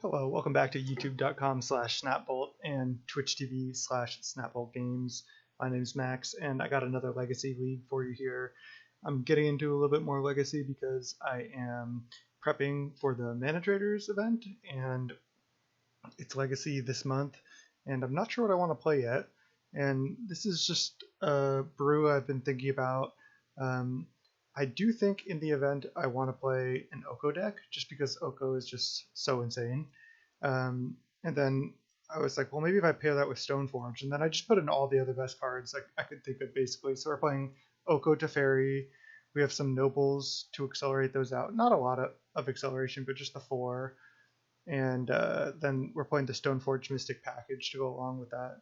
Hello, welcome back to youtube.com/snapbolt and Twitch TV/snapboltgames. My name's Max, and I got another Legacy League for you here. I'm getting into a little bit more Legacy because I am prepping for the Mana Traders event, and it's Legacy this month, and I'm not sure what I want to play yet. And this is just a brew I've been thinking about. I do think in the event I want to play an Oko deck, just because Oko is just so insane. And then I was like, well, maybe if I pair that with Stoneforge, and then I just put in all the other best cards I could think of, basically. So we're playing Oko Teferi. We have some Nobles to accelerate those out. Not a lot of acceleration, but just the 4. And then we're playing the Stoneforge Mystic package to go along with that.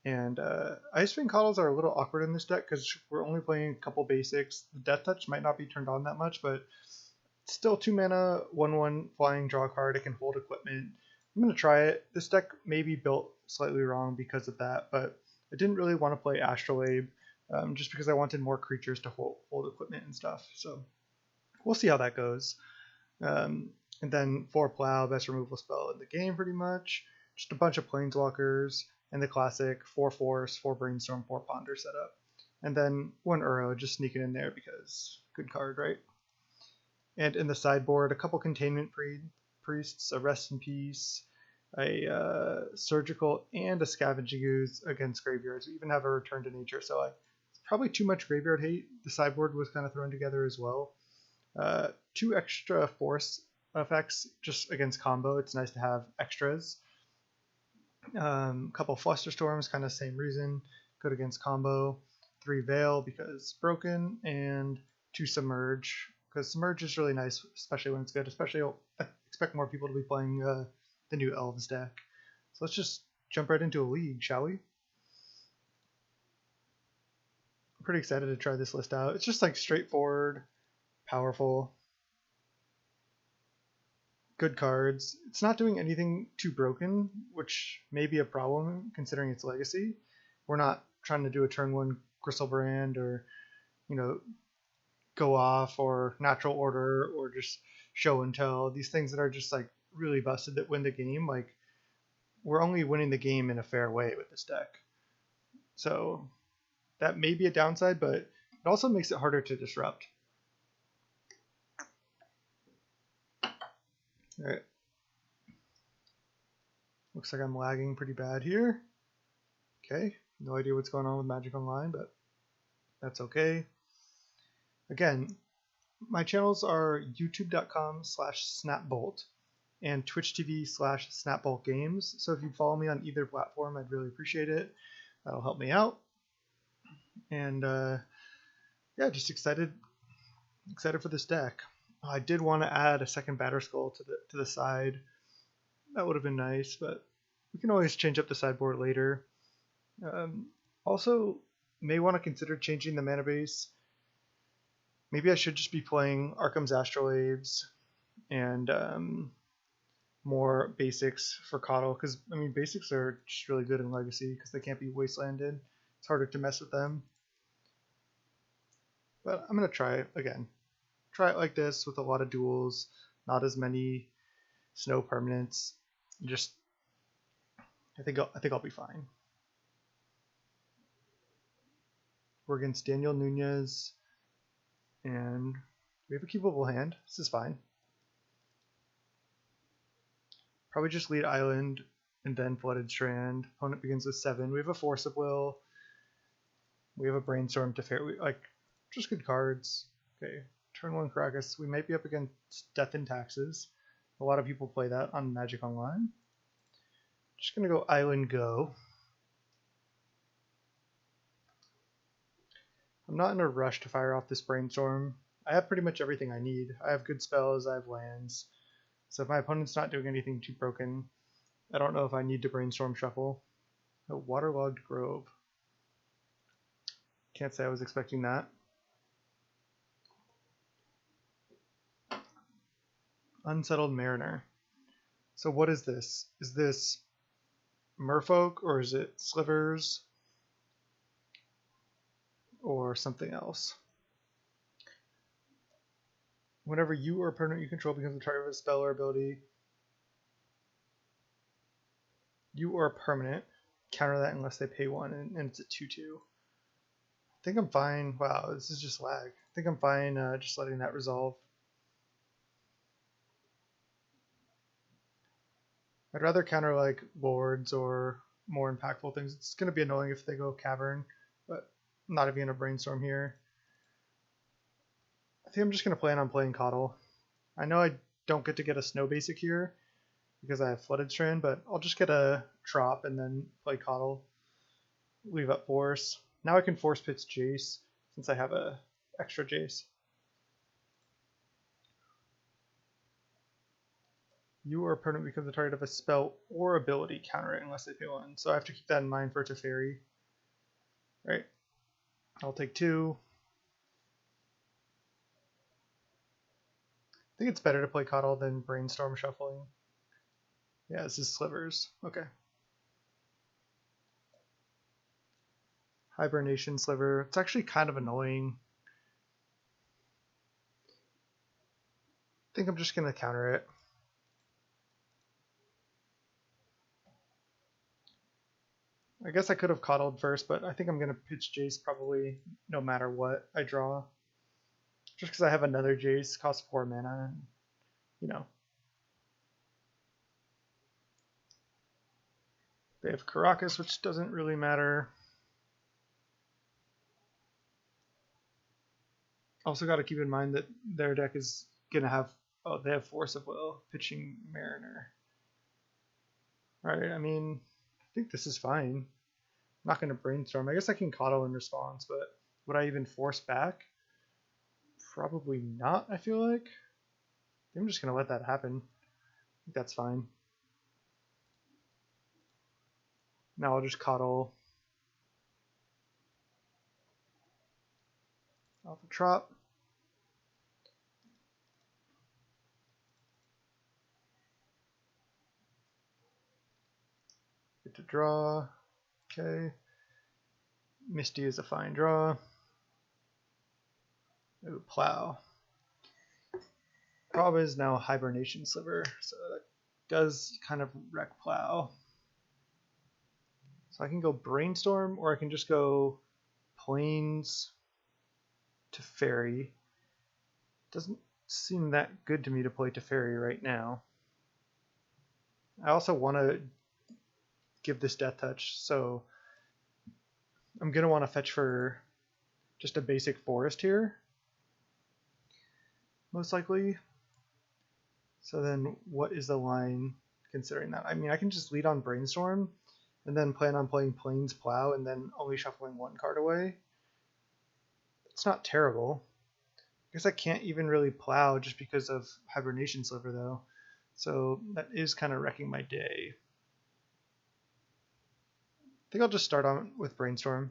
And Ice-Fang Coddles are a little awkward in this deck because we're only playing a couple basics. The Death Touch might not be turned on that much, but still 2 mana, 1/1 flying, draw a card. It can hold equipment. I'm going to try it. This deck may be built slightly wrong because of that, but I didn't really want to play Astrolabe just because I wanted more creatures to hold equipment and stuff. So we'll see how that goes. And then 4 Plow, best removal spell in the game pretty much. Just a bunch of Planeswalkers. And the classic 4 Force, 4 Brainstorm, 4 Ponder setup. And then 1 Uro just sneaking in there because good card, right? And in the sideboard, a couple Containment Priests, a Rest in Peace, a Surgical, and a Scavenging Ooze against Graveyards. We even have a Return to Nature, so it's probably too much Graveyard hate. The sideboard was kind of thrown together as well. 2 extra Force effects just against combo. It's nice to have extras. Couple Flusterstorms, kind of same reason, good against combo. 3 Veil because broken, and 2 Submerge because Submerge is really nice, especially when it's good. Especially I expect more people to be playing the new Elves deck. So let's just jump right into a league, shall we? I'm pretty excited to try this list out. It's just like straightforward, powerful, good cards. It's not doing anything too broken, which may be a problem considering its legacy. We're not trying to do a turn 1 Gristlebrand or, go off or natural order or just show and tell. These things that are just like really busted that win the game. Like, we're only winning the game in a fair way with this deck. So that may be a downside, but it also makes it harder to disrupt. Alright. Looks like I'm lagging pretty bad here. Okay, no idea what's going on with Magic Online, but that's okay. Again, my channels are youtube.com/snapbolt and Twitch TV/snapboltgames. So if you follow me on either platform, I'd really appreciate it. That'll help me out. And yeah, just excited for this deck. I did want to add a second Batterskull to the side. That would have been nice, but we can always change up the sideboard later. Also, may want to consider changing the mana base. Maybe I should just be playing Arkham's Astrolabes and more basics for Coddle, because basics are just really good in Legacy because they can't be wastelanded. It's harder to mess with them. But I'm gonna try it again. Try it like this with a lot of duels, not as many snow permanents. Just, I think I'll be fine. We're against Daniel Nunez, and we have a keepable hand. This is fine. Probably just lead Island and then Flooded Strand. Opponent begins with 7. We have a Force of Will. We have a Brainstorm to fair. Just good cards. Okay. Turn 1 Caracas. We might be up against Death and Taxes. A lot of people play that on Magic Online. Just going to go Island Go. I'm not in a rush to fire off this Brainstorm. I have pretty much everything I need. I have good spells, I have lands. So if my opponent's not doing anything too broken, I don't know if I need to Brainstorm Shuffle. A Waterlogged Grove. Can't say I was expecting that. Unsettled Mariner. So what is this? Is this Merfolk, or is it Slivers, or something else? Whenever you or a opponent you control becomes the target of a spell or ability, You are permanent. Counter that unless they pay 1, and it's a 2/2. I think I'm fine. Wow, this is just lag. I think I'm fine just letting that resolve. I'd rather counter like lords or more impactful things. It's going to be annoying if they go cavern, but I'm not even going to brainstorm here. I think I'm just going to plan on playing Coddle. I know I don't get to get a snow basic here because I have Flooded Strand, but I'll just get a Trop and then play Coddle. Leave up Force. Now I can force pitch Jace since I have a extra Jace. You or opponent becomes the target of a spell or ability, counter it unless they pay 1. So I have to keep that in mind for Teferi. Right. I'll take 2. I think it's better to play Coddle than Brainstorm Shuffling. Yeah, this is Slivers. Okay. Hibernation Sliver. It's actually kind of annoying. I think I'm just going to counter it. I guess I could have Coddled first, but I think I'm going to pitch Jace probably no matter what I draw. Just because I have another Jace, costs 4 mana, and, you know. They have Karakas, which doesn't really matter. Also got to keep in mind that their deck is going to have, oh, they have Force of Will, pitching Mariner. Alright, I mean, I think this is fine. I'm not going to brainstorm. I guess I can Coddle in response, but would I even force back? Probably not, I feel like. I'm just going to let that happen. I think that's fine. Now I'll just Coddle. Alpha Trop. Get to draw. Okay. Misty is a fine draw. Ooh, Plow. Problem is now Hibernation Sliver, so that does kind of wreck Plow. So I can go Brainstorm, or I can just go Plains Teferi. Doesn't seem that good to me to play Teferi right now. I also want to give this Death Touch, so I'm going to want to fetch for just a basic forest here, most likely. So then what is the line considering that? I mean, I can just lead on Brainstorm and then plan on playing Plains Plow and then only shuffling 1 card away. It's not terrible. I guess I can't even really Plow just because of Hibernation Sliver though. So that is kind of wrecking my day. I think I'll just start on with Brainstorm.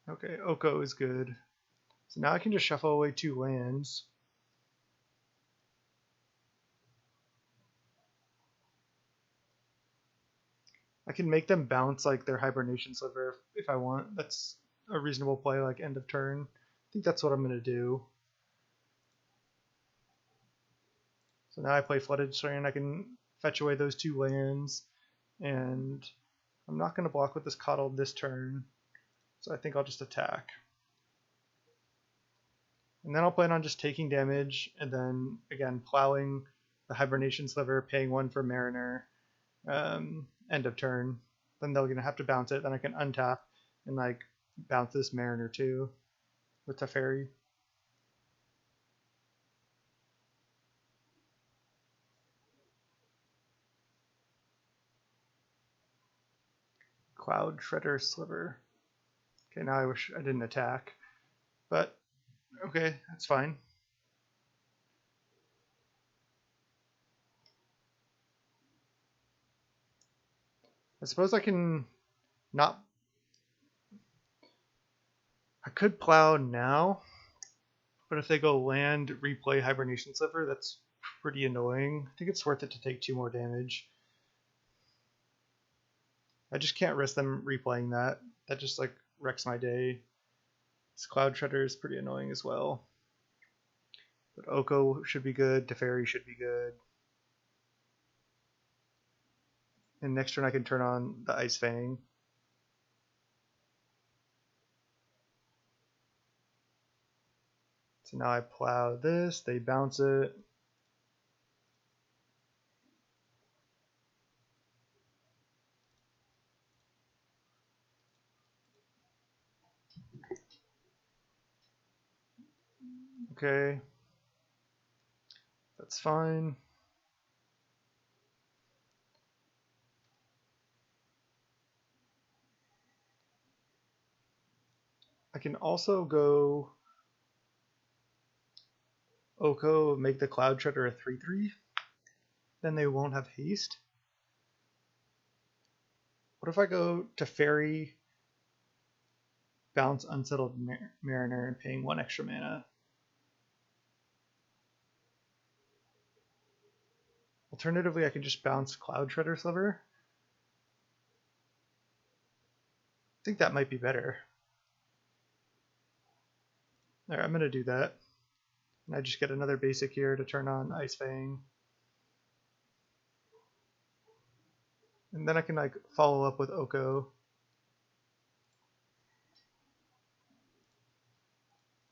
Okay, Oko is good. So now I can just shuffle away 2 lands. I can make them bounce like their Hibernation Sliver if I want. That's a reasonable play, like end of turn. I think that's what I'm going to do. So now I play Flooded Strand. I can fetch away those 2 lands. And I'm not going to block with this Coddle this turn. So I think I'll just attack. And then I'll plan on just taking damage and then, again, plowing the Hibernation Sliver, paying 1 for Mariner, end of turn. Then they're going to have to bounce it. Then I can untap and like bounce this Mariner too with Teferi. Cloud Shredder Sliver. Okay, now I wish I didn't attack. But, okay, that's fine. I suppose I can not... I could Plow now, but if they go land, replay Hibernation Sliver, that's pretty annoying. I think it's worth it to take 2 more damage. I just can't risk them replaying that. That just like wrecks my day. This Cloud Shredder is pretty annoying as well. But Oko should be good, Teferi should be good. And next turn I can turn on the Ice-Fang. So now I plow this, they bounce it. Okay, that's fine. I can also go Oko, make the Cloud Treader a 3/3. Then they won't have haste. What if I go to Fairy, bounce Unsettled Mariner, and paying 1 extra mana? Alternatively, I can just bounce Cloud Treader Sliver. I think that might be better. Alright, I'm going to do that. And I just get another basic here to turn on Ice-Fang. And then I can like follow up with Oko.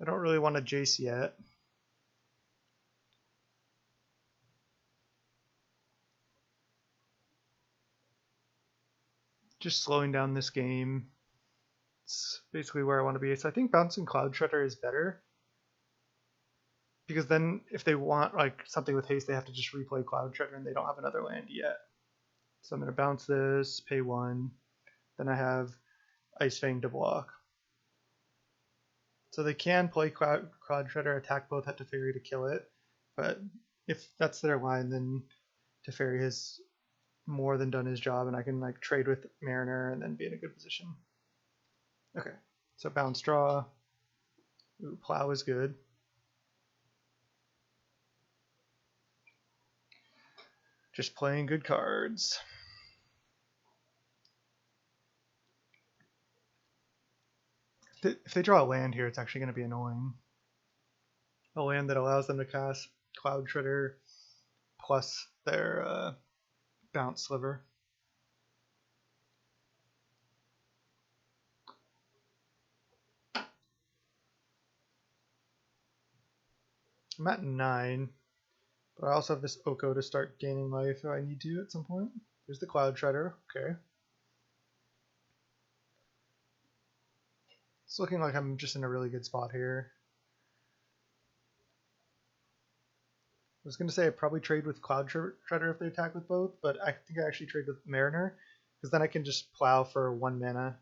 I don't really want to Jace yet. Just slowing down this game. It's basically where I want to be. So I think bouncing Cloud Shredder is better. Because then if they want like something with haste, they have to just replay Cloud Shredder and they don't have another land yet. So I'm going to bounce this, pay 1. Then I have Ice-Fang to block. So they can play Cloud Shredder, attack both at Teferi to kill it. But if that's their line, then Teferi has more than done his job, and I can like trade with Mariner and then be in a good position. Okay, so bounce draw. Ooh, plow is good. Just playing good cards. If they draw a land here, it's actually going to be annoying. A land that allows them to cast Cloud Shredder plus their bounce sliver. I'm at 9, but I also have this Oko to start gaining life if I need to at some point. There's the Cloud Shredder. Okay. It's looking like I'm just in a really good spot here. I was going to say I'd probably trade with Cloud Shredder if they attack with both, but I think I actually trade with Mariner, because then I can just plow for 1 mana,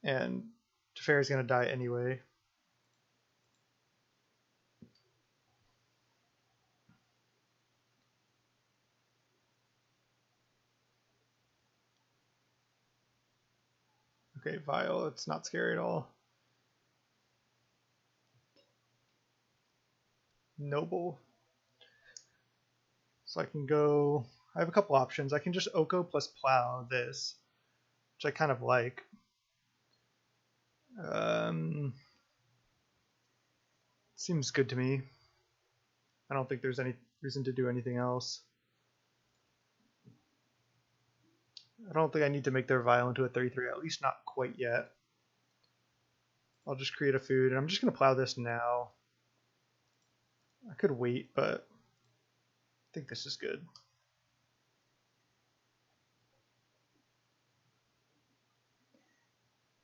and Teferi's going to die anyway. Okay, Vial, it's not scary at all. Noble. So I can go, I have a couple options. I can just Oko plus plow this, which I kind of like. Seems good to me. I don't think there's any reason to do anything else. I don't think I need to make their Vial into a 3/3, at least not quite yet. I'll just create a food, and I'm just going to plow this now. I could wait, but I think this is good.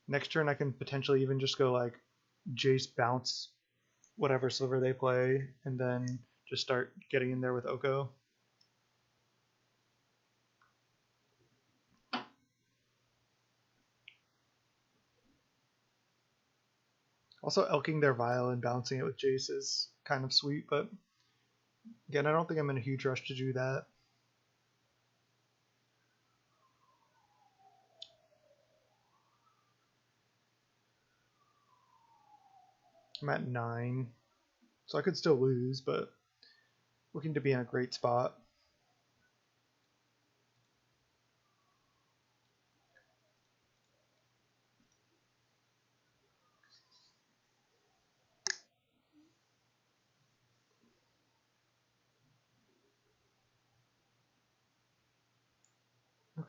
Next turn I can potentially even just go like Jace bounce whatever sliver they play, and then just start getting in there with Oko. Also, elking their Vial and bouncing it with Jace is kind of sweet, but again, I don't think I'm in a huge rush to do that. I'm at 9, so I could still lose, but looking to be in a great spot.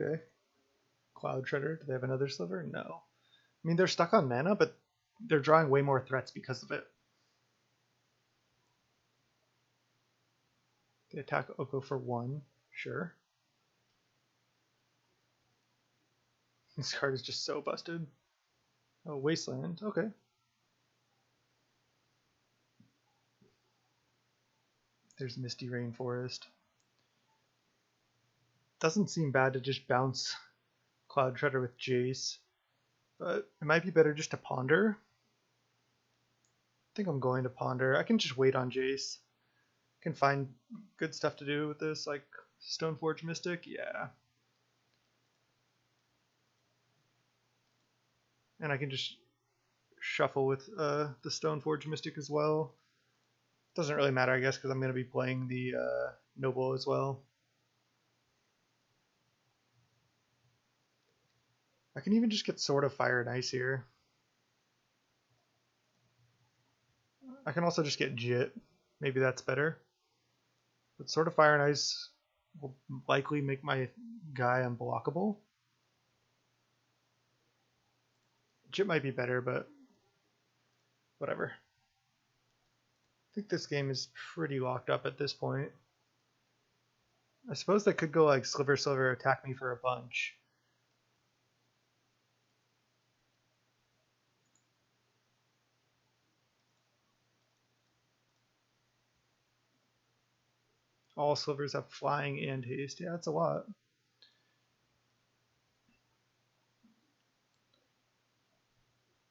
Okay. Cloud Shredder. Do they have another sliver? No. I mean, they're stuck on mana, but they're drawing way more threats because of it. They attack Oko for 1. Sure. This card is just so busted. Oh, Wasteland. Okay. There's Misty Rainforest. Doesn't seem bad to just bounce Cloud Shredder with Jace, but it might be better just to Ponder. I think I'm going to Ponder. I can just wait on Jace. I can find good stuff to do with this, like Stoneforge Mystic. Yeah. And I can just shuffle with the Stoneforge Mystic as well. Doesn't really matter, I guess, because I'm going to be playing the Noble as well. I can even just get Sword of Fire and Ice here. I can also just get Jit. Maybe that's better. But Sword of Fire and Ice will likely make my guy unblockable. Jit might be better, but whatever. I think this game is pretty locked up at this point. I suppose they could go like Sliver Sliver, attack me for a bunch. All slivers have flying and haste. Yeah, that's a lot.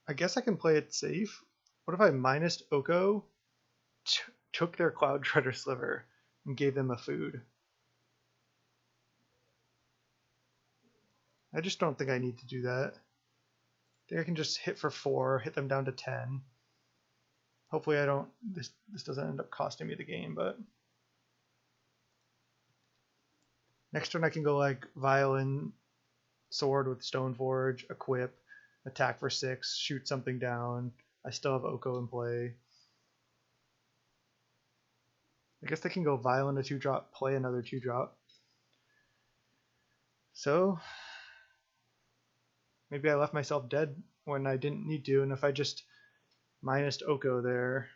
I guess I can play it safe. What if I minused Oko, took their Cloud Shredder sliver, and gave them a food? I just don't think I need to do that. I think I can just hit for 4, hit them down to 10. Hopefully I don't, this doesn't end up costing me the game, but next turn I can go like Violin, Sword with Stoneforge, equip, attack for 6, shoot something down. I still have Oko in play. I guess they can go Violin a 2-drop, play another 2-drop. So maybe I left myself dead when I didn't need to, and if I just minused Oko there,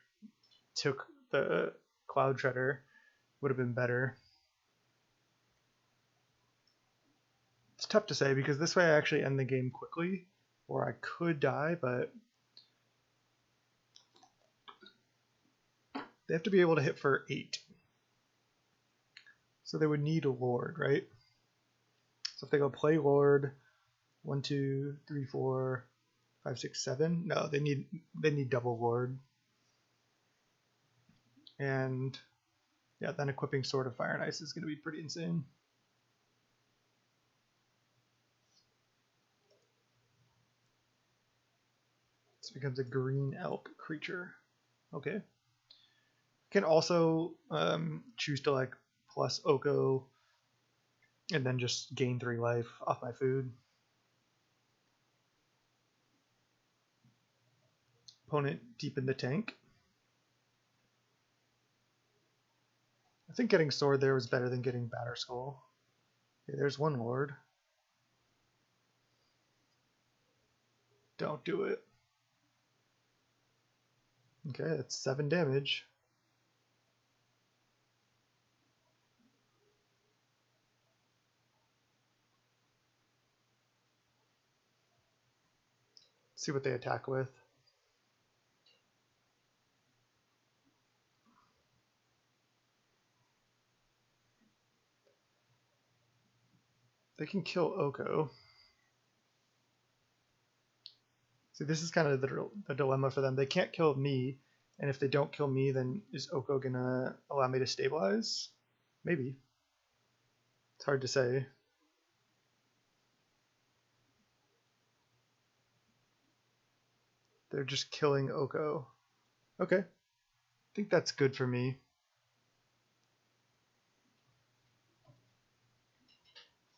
took the Cloud Shredder, would have been better. It's tough to say because this way I actually end the game quickly, or I could die, but they have to be able to hit for 8. So they would need a Lord, right? So if they go play Lord, 1, 2, 3, 4, 5, 6, 7. No, they need double Lord. And yeah, then equipping Sword of Fire and Ice is going to be pretty insane. This becomes a green elk creature. Okay. Can also choose to like plus Oko and then just gain 3 life off my food. Opponent deep in the tank. I think getting Sword there was better than getting Batterskull. Okay, there's 1 Lord. Don't do it. Okay, that's 7 damage. See what they attack with. They can kill Oko. See, this is kind of the dilemma for them. They can't kill me, and if they don't kill me, then is Oko gonna allow me to stabilize? Maybe. It's hard to say. They're just killing Oko. Okay. I think that's good for me.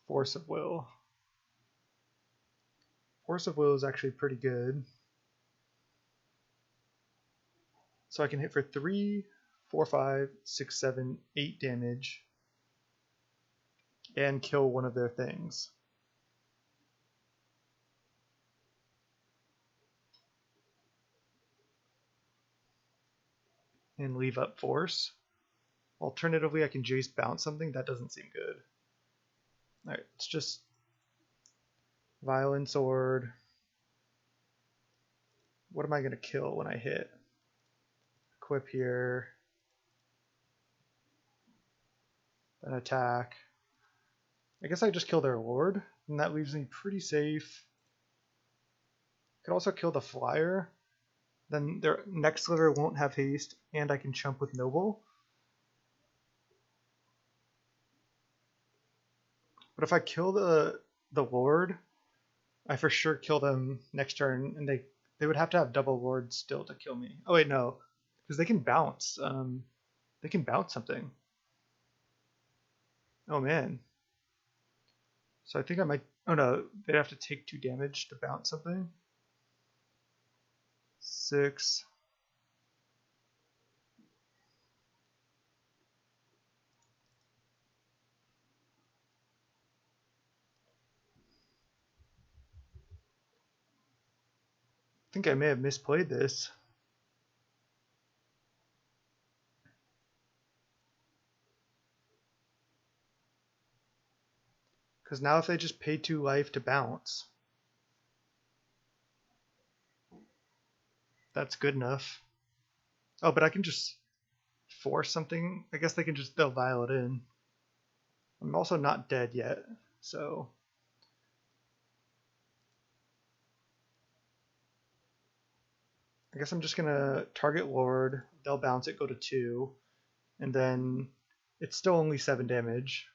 Force of Will. Force of Will is actually pretty good. So I can hit for 3, 4, 5, 6, 7, 8 damage and kill one of their things. and leave up force. Alternatively, I can Jace bounce something. That doesn't seem good. Alright, it's just Violent Sword. What am I going to kill when I hit? Equip here. Then attack. I guess I just kill their Lord, and that leaves me pretty safe. Could also kill the Flyer. Then their next sliver won't have haste, and I can chump with Noble. But if I kill the Lord, I for sure kill them next turn, and they would have to have double Lord still to kill me. Oh wait, no, because they can bounce. They can bounce something. Oh man. So I think I might. Oh no, they'd have to take 2 damage to bounce something. 6. I think I may have misplayed this. Because now if they just pay 2 life to bounce, that's good enough. Oh, but I can just force something. I guess they'll vial it in. I'm also not dead yet, so I guess I'm just gonna target Lord. They'll bounce it, go to 2, and then it's still only 7 damage.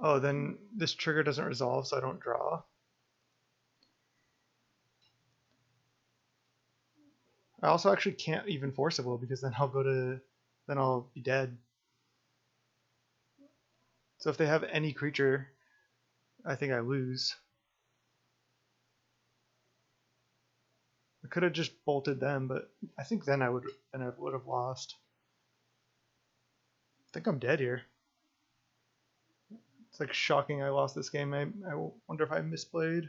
Oh, then this trigger doesn't resolve, so I don't draw. I also actually can't even force a will because then I'll be dead. So if they have any creature, I think I lose. I could have just bolted them, but I think then I would have lost. I think I'm dead here. It's like shocking I lost this game. I wonder if I misplayed.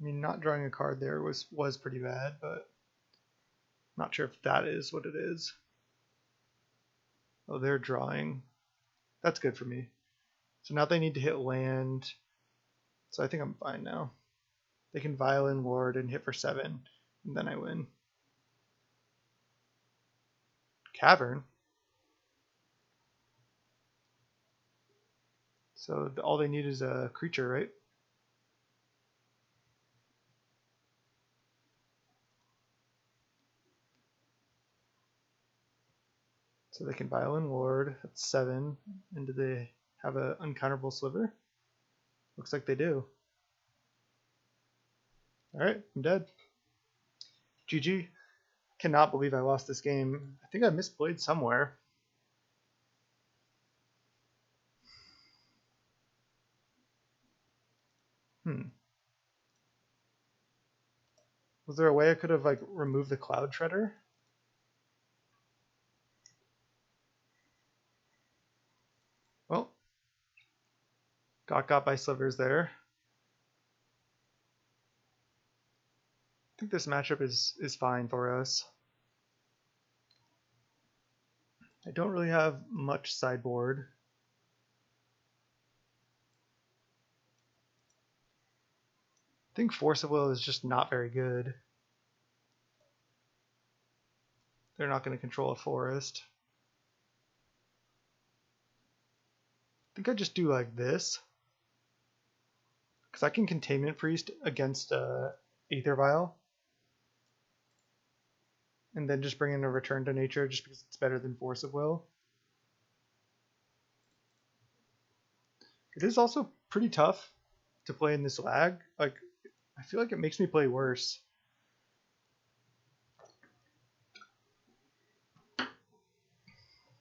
I mean, not drawing a card there was pretty bad, but I'm not sure if that is what it is. Oh, they're drawing. That's good for me. So now they need to hit land. So I think I'm fine now. They can Violin Lord and hit for 7, and then I win. Cavern. So all they need is a creature, right? So they can Violin Lord. That's 7. And do they have an uncounterable sliver? Looks like they do. Alright, I'm dead. GG. Cannot believe I lost this game. I think I misplayed somewhere. Was there a way I could have like removed the Cloud Shredder? Well, got by slivers there. I think this matchup is fine for us. I don't really have much sideboard. I think Force of Will is just not very good. They're not going to control a forest. I think I just do like this. Because I can Containment Priest against Aether Vial. And then just bring in a Return to Nature just because it's better than Force of Will. It is also pretty tough to play in this lag. Like, I feel like it makes me play worse.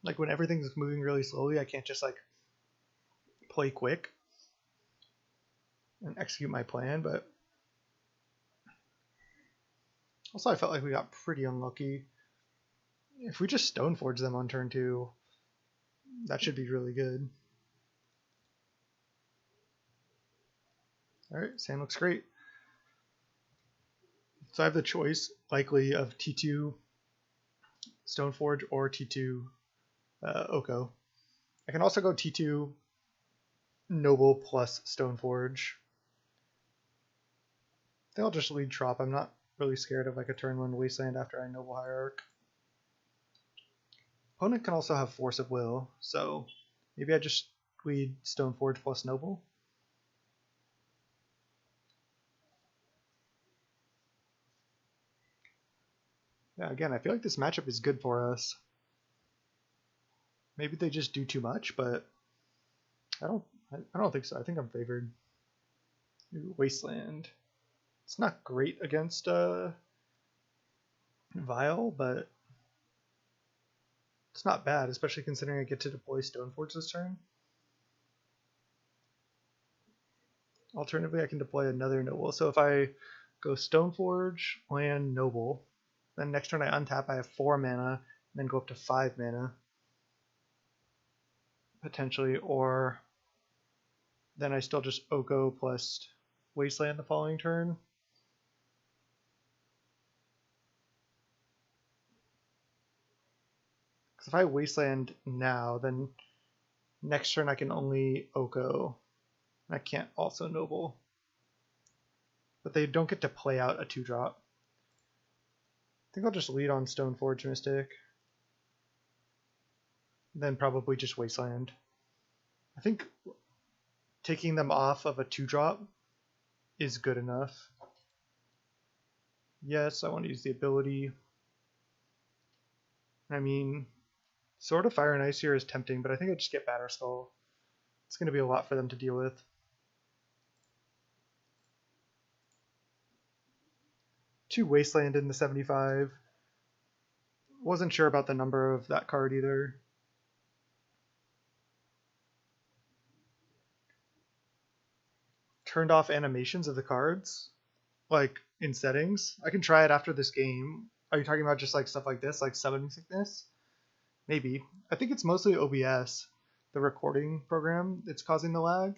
Like when everything's moving really slowly, I can't just like play quick and execute my plan, but also I felt like we got pretty unlucky. If we just Stoneforge them on turn 2, that should be really good. Alright, sand looks great. So I have the choice, likely, of T2 Stoneforge or T2 Oko. I can also go T2 Noble plus Stoneforge. I think I'll just lead Trop. I'm not really scared of like a turn 1 Wasteland after I Noble Hierarch. Opponent can also have Force of Will, so maybe I just lead Stoneforge plus Noble. Yeah, again, I feel like this matchup is good for us. Maybe they just do too much, but I don't think so. I think I'm favored. Ooh, Wasteland. It's not great against Vile, but it's not bad, especially considering I get to deploy Stoneforge this turn. Alternatively, I can deploy another Noble. So if I go Stoneforge, land Noble, then next turn I untap, I have 4 mana, and then go up to 5 mana. Potentially, or then I still just Oko plus Wasteland the following turn. Because if I Wasteland now, then next turn I can only Oko. I can't also Noble. But they don't get to play out a 2-drop. I think I'll just lead on Stoneforge Mystic. Then probably just Wasteland. I think taking them off of a 2-drop is good enough. Yes, I want to use the ability. I mean, Sword of Fire and Ice here is tempting, but I think I just get Batterskull. It's going to be a lot for them to deal with. 2 Wasteland in the 75. Wasn't sure about the number of that card either. Turned off animations of the cards, like in settings. I can try it after this game. Are you talking about just like stuff like this, like Summoning Sickness? Maybe. I think it's mostly OBS, the recording program, that's causing the lag.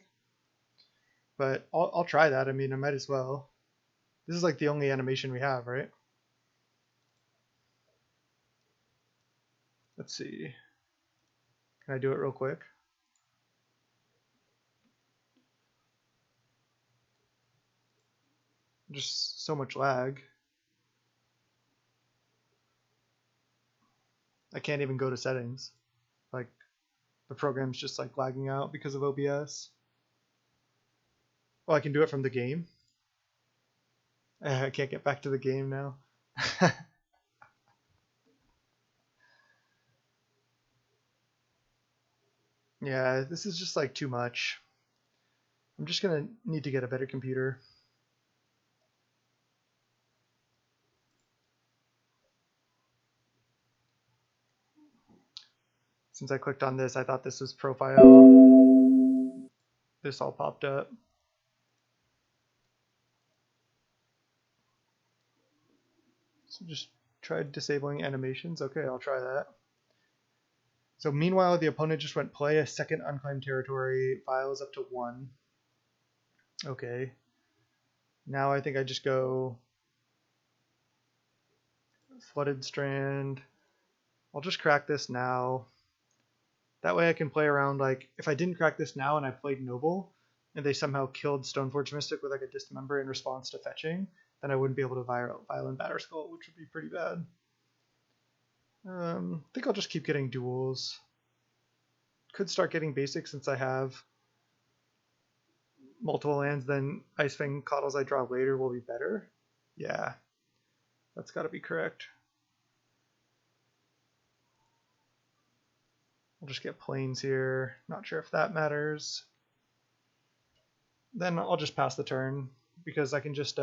But I'll try that. I mean, I might as well. This is like the only animation we have, right? Let's see. Can I do it real quick? Just so much lag. I can't even go to settings. Like, the program's just like lagging out because of OBS. Well, I can do it from the game. I can't get back to the game now. Yeah, this is just like too much. I'm just gonna need to get a better computer. Since I clicked on this, I thought this was profile. This all popped up. So just tried disabling animations. Okay, I'll try that. So meanwhile, the opponent just went play a second unclaimed territory. File is up to 1. Okay. Now I think I just go Flooded Strand. I'll just crack this now. That way I can play around, like, if I didn't crack this now and I played Noble, and they somehow killed Stoneforge Mystic with like a Dismember in response to fetching, then I wouldn't be able to Violent Batterskull, which would be pretty bad. I think I'll just keep getting duels. Could start getting basic since I have multiple lands, then Ice-Fang Coddles I draw later will be better. Yeah, that's got to be correct. I'll just get plains here. Not sure if that matters. Then I'll just pass the turn because I can just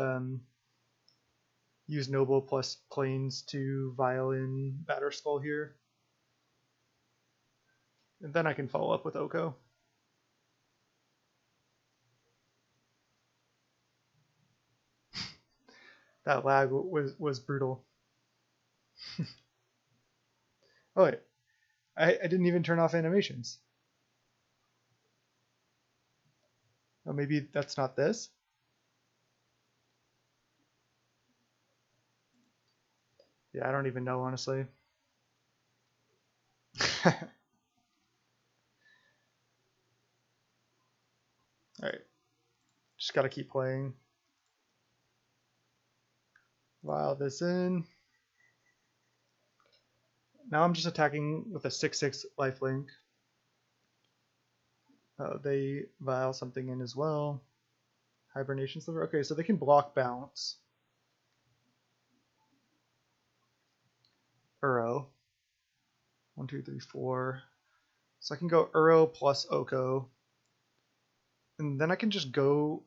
use Noble plus plains to Violin Batterskull here. And then I can follow up with Oko. That lag was brutal. Oh wait, I didn't even turn off animations. Oh, maybe that's not this? Yeah, I don't even know, honestly. Alright, just gotta keep playing. File this in. Now I'm just attacking with a 6/6 lifelink. They vial something in as well. Hibernation Sliver. Okay, so they can block bounce. Uro. 1, 2, 3, 4. So I can go Uro plus Oko. And then I can just go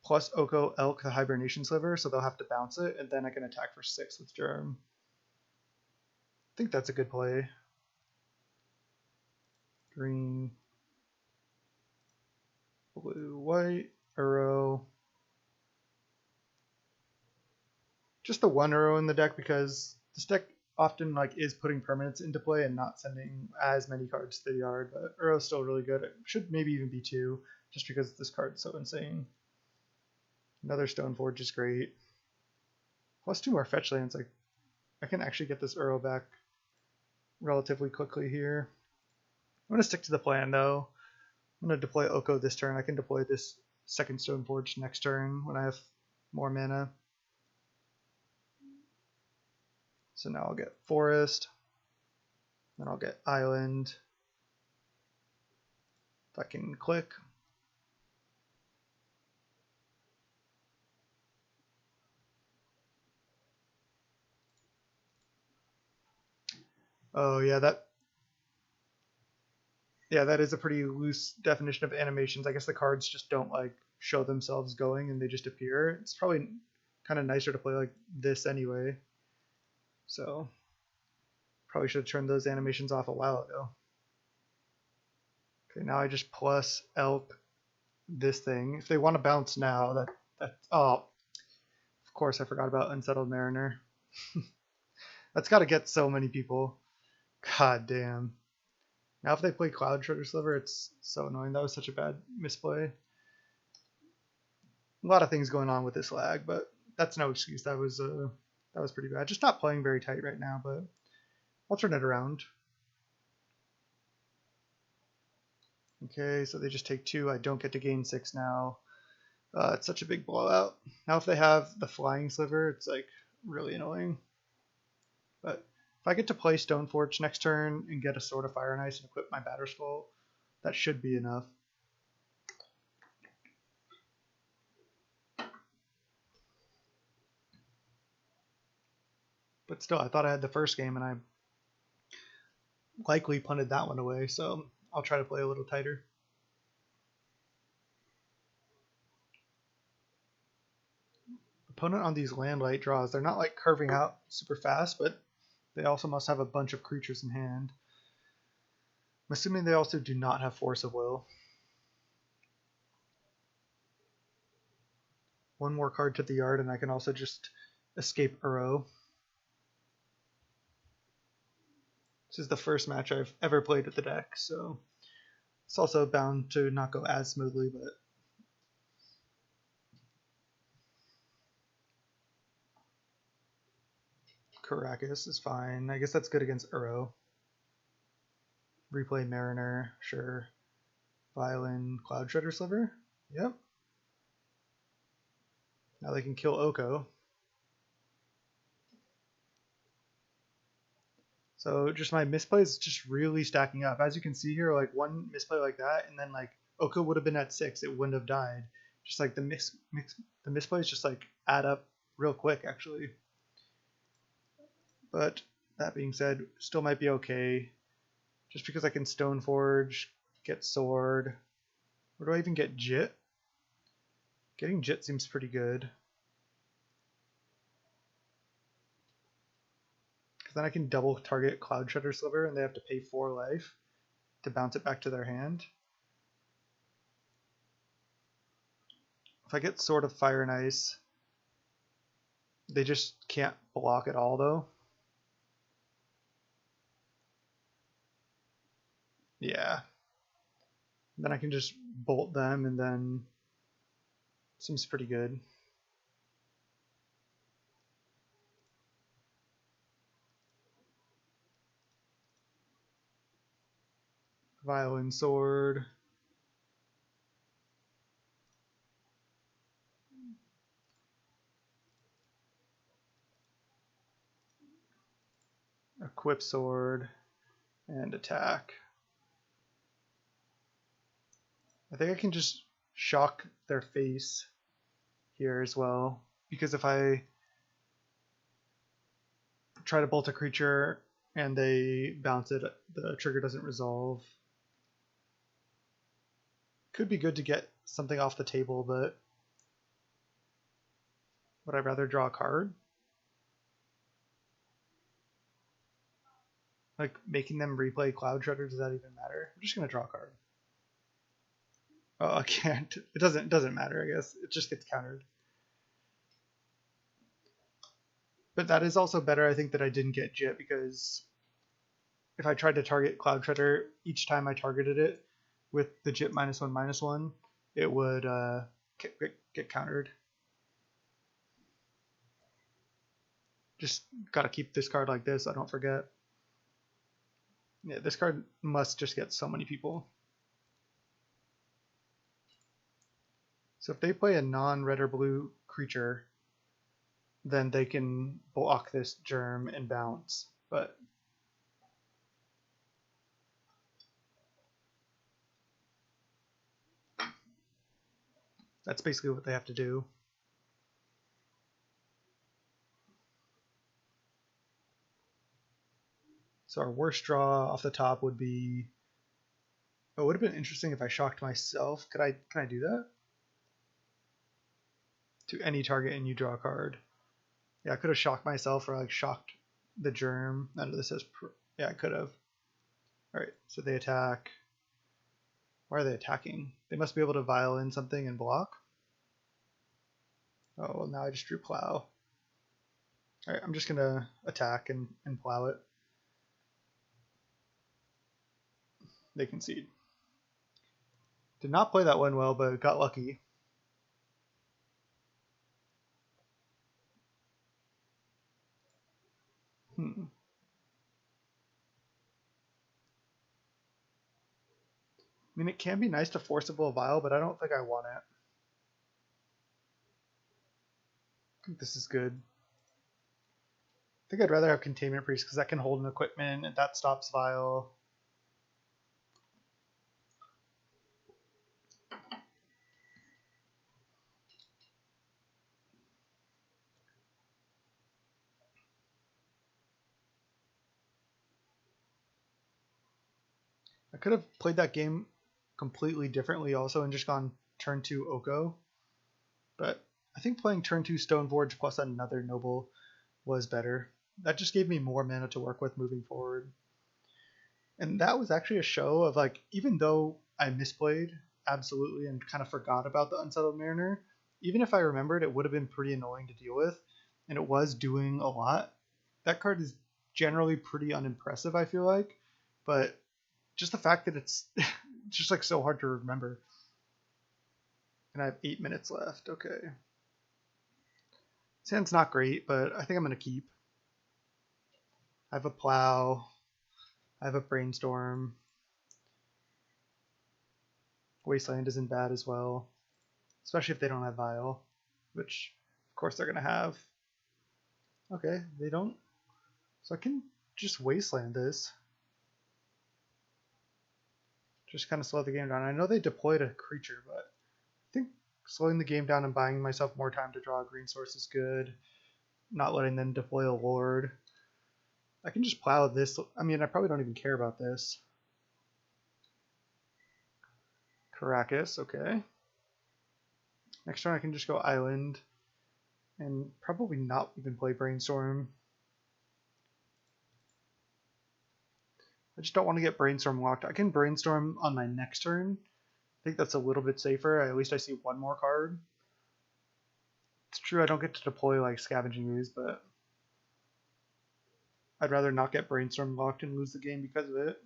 plus Oko Elk the Hibernation Sliver, so they'll have to bounce it, and then I can attack for 6 with Germ. I think that's a good play. Green, blue, white, Uro. Just the one Uro in the deck because this deck often is putting permanents into play and not sending as many cards to the yard, but Uro's still really good. It should maybe even be 2, just because this card's so insane. Another Stoneforge is great. Plus 2 more fetch lands. I can actually get this Uro back relatively quickly here. I'm going to stick to the plan though. I'm going to deploy Oko this turn. I can deploy this second Stoneforge next turn when I have more mana. So now I'll get Forest, then I'll get Island. If I can click. Oh yeah, that is a pretty loose definition of animations. I guess the cards just don't show themselves going and they just appear. It's probably kind of nicer to play like this anyway. So probably should have turned those animations off a while ago. Okay, now I just plus Elk this thing. If they want to bounce now, oh, of course I forgot about Unsettled Mariner. That's got to get so many people. God damn. Now if they play Cloud Shredder Sliver, it's so annoying. That was such a bad misplay. A lot of things going on with this lag, but that's no excuse. That was pretty bad. Just not playing very tight right now, but I'll turn it around. Okay, so they just take 2. I don't get to gain 6 now. It's such a big blowout. Now if they have the Flying Sliver, it's really annoying. But if I get to play Stoneforge next turn and get a Sword of Fire and Ice and equip my Batterskull, that should be enough. But still, I thought I had the first game and I likely punted that one away, so I'll try to play a little tighter. Opponent on these land light draws, they're not curving out super fast, but they also must have a bunch of creatures in hand. I'm assuming they also do not have Force of Will. One more card to the yard and I can also just escape Uro. This is the first match I've ever played with the deck, so it's also bound to not go as smoothly, but Caracas is fine. I guess that's good against Uro. Replay Mariner, sure. Violin, Cloud Shredder Sliver, yep. Now they can kill Oko. So just my misplays just really stacking up. As you can see here, one misplay like that, and then Oko would have been at 6, it wouldn't have died. Just the misplays just add up real quick actually. But that being said, still might be okay. Just because I can Stoneforge, get Sword. Where do I even get Jit? Getting Jit seems pretty good. Because then I can double target Cloud Shredder Sliver and they have to pay 4 life to bounce it back to their hand. If I get Sword of Fire and Ice, they just can't block at all though. Yeah. Then I can just bolt them, and then seems pretty good. Violin sword. Equip sword and attack. I think I can just shock their face here as well, because if I try to bolt a creature and they bounce it, the trigger doesn't resolve. Could be good to get something off the table, but would I rather draw a card? Like making them replay Cloud Shredder, does that even matter? I'm just gonna draw a card. Oh, I can't. It doesn't matter, I guess. It just gets countered. But that is also better, I think, that I didn't get Jit, because if I tried to target Cloud Shredder, each time I targeted it with the Jit -1/-1, it would get countered. Just gotta keep this card like this, I don't forget. Yeah, this card must just get so many people. So if they play a non-red or blue creature, then they can block this germ and bounce. But that's basically what they have to do. So our worst draw off the top would be... Oh, it would have been interesting if I shocked myself. Can I do that? To any target and you draw a card. Yeah, I could have shocked myself, or like shocked the germ. None of this says... Yeah, I could have. Alright, so they attack. Why are they attacking? They must be able to violin something and block. Oh, well, now I just drew plow. Alright, I'm just going to attack and plow it. They concede. Did not play that one well, but got lucky. I mean, it can be nice to forcible a vial, but I don't think I want it. I think this is good. I think I'd rather have Containment Priest, because that can hold an equipment, and that stops vial. I could have played that game completely differently also and just gone turn 2 Oko. But I think playing turn 2 Stoneforge plus another Noble was better. That just gave me more mana to work with moving forward. And that was actually a show of, like, even though I misplayed absolutely and kind of forgot about the Unsettled Mariner, even if I remembered, it would have been pretty annoying to deal with. And it was doing a lot. That card is generally pretty unimpressive, I feel like. But just the fact that it's just like so hard to remember. And I have 8 minutes left. Okay. This hand's not great, but I think I'm going to keep. I have a plow. I have a brainstorm. Wasteland isn't bad as well, especially if they don't have vial, which of course they're going to have. Okay, they don't. So I can just wasteland this. Just kind of slow the game down. I know they deployed a creature, but I think slowing the game down and buying myself more time to draw a green source is good. Not letting them deploy a lord. I can just plow this. I mean, I probably don't even care about this. Caracas, okay. Next turn I can just go island and probably not even play brainstorm. I just don't want to get brainstorm locked. I can brainstorm on my next turn. I think that's a little bit safer. At least I see one more card. It's true I don't get to deploy like Scavenging Ooze, but I'd rather not get brainstorm locked and lose the game because of it.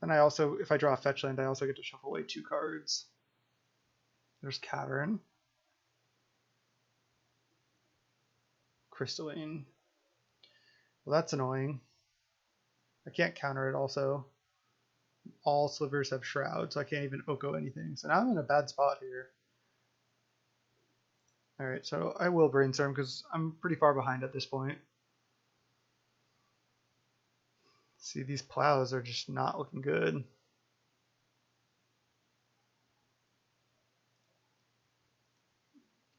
And I also, if I draw a fetch land, I also get to shuffle away 2 cards. There's Cavern. Crystalline. Well, that's annoying. I can't counter it also. All slivers have Shroud, so I can't even Oko anything. So now I'm in a bad spot here. Alright, so I will brainstorm because I'm pretty far behind at this point. See, these plows are just not looking good.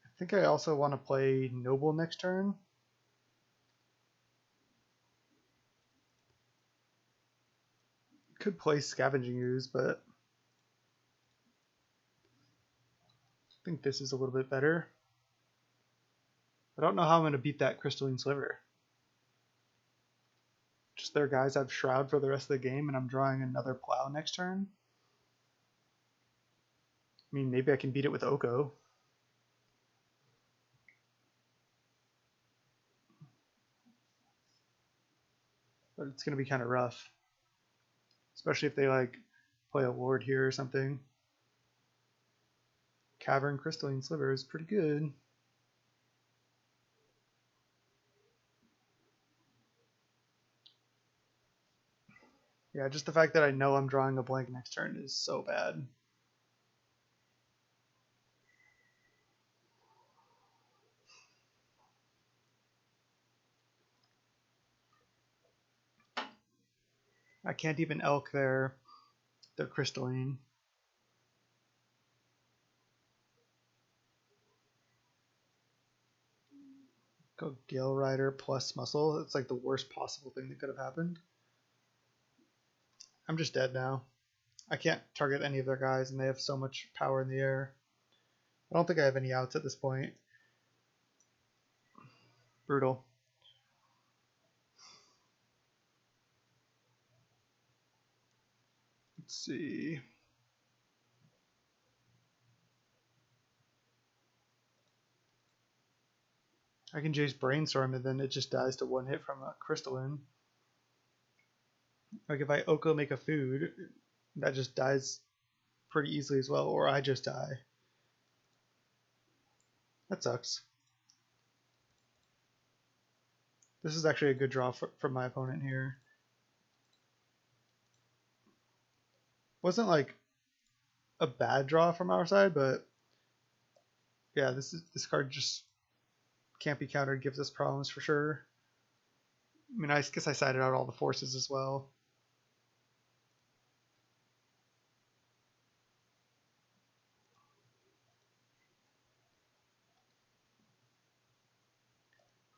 I think I also want to play Noble next turn. Could play Scavenging Ooze, but I think this is a little bit better. I don't know how I'm going to beat that Crystalline Sliver. Just their guys have Shroud for the rest of the game, and I'm drawing another plow next turn. I mean, maybe I can beat it with Oko. But it's going to be kind of rough. Especially if they like play a Lord here or something. Cavern Crystalline Sliver is pretty good. Yeah, just the fact that I know I'm drawing a blank next turn is so bad. I can't even Elk their Crystalline. Go Gale Rider plus Muscle. It's like the worst possible thing that could have happened. I'm just dead now. I can't target any of their guys, and they have so much power in the air. I don't think I have any outs at this point. Brutal. Let's see. I can Jace Brainstorm, and then it just dies to 1 hit from a Crystalline. Like if I Oko make a food, that just dies pretty easily as well, or I just die. That sucks. This is actually a good draw from my opponent here. Wasn't like a bad draw from our side, but yeah, this card just can't be countered, gives us problems for sure. I mean, I guess I sided out all the forces as well.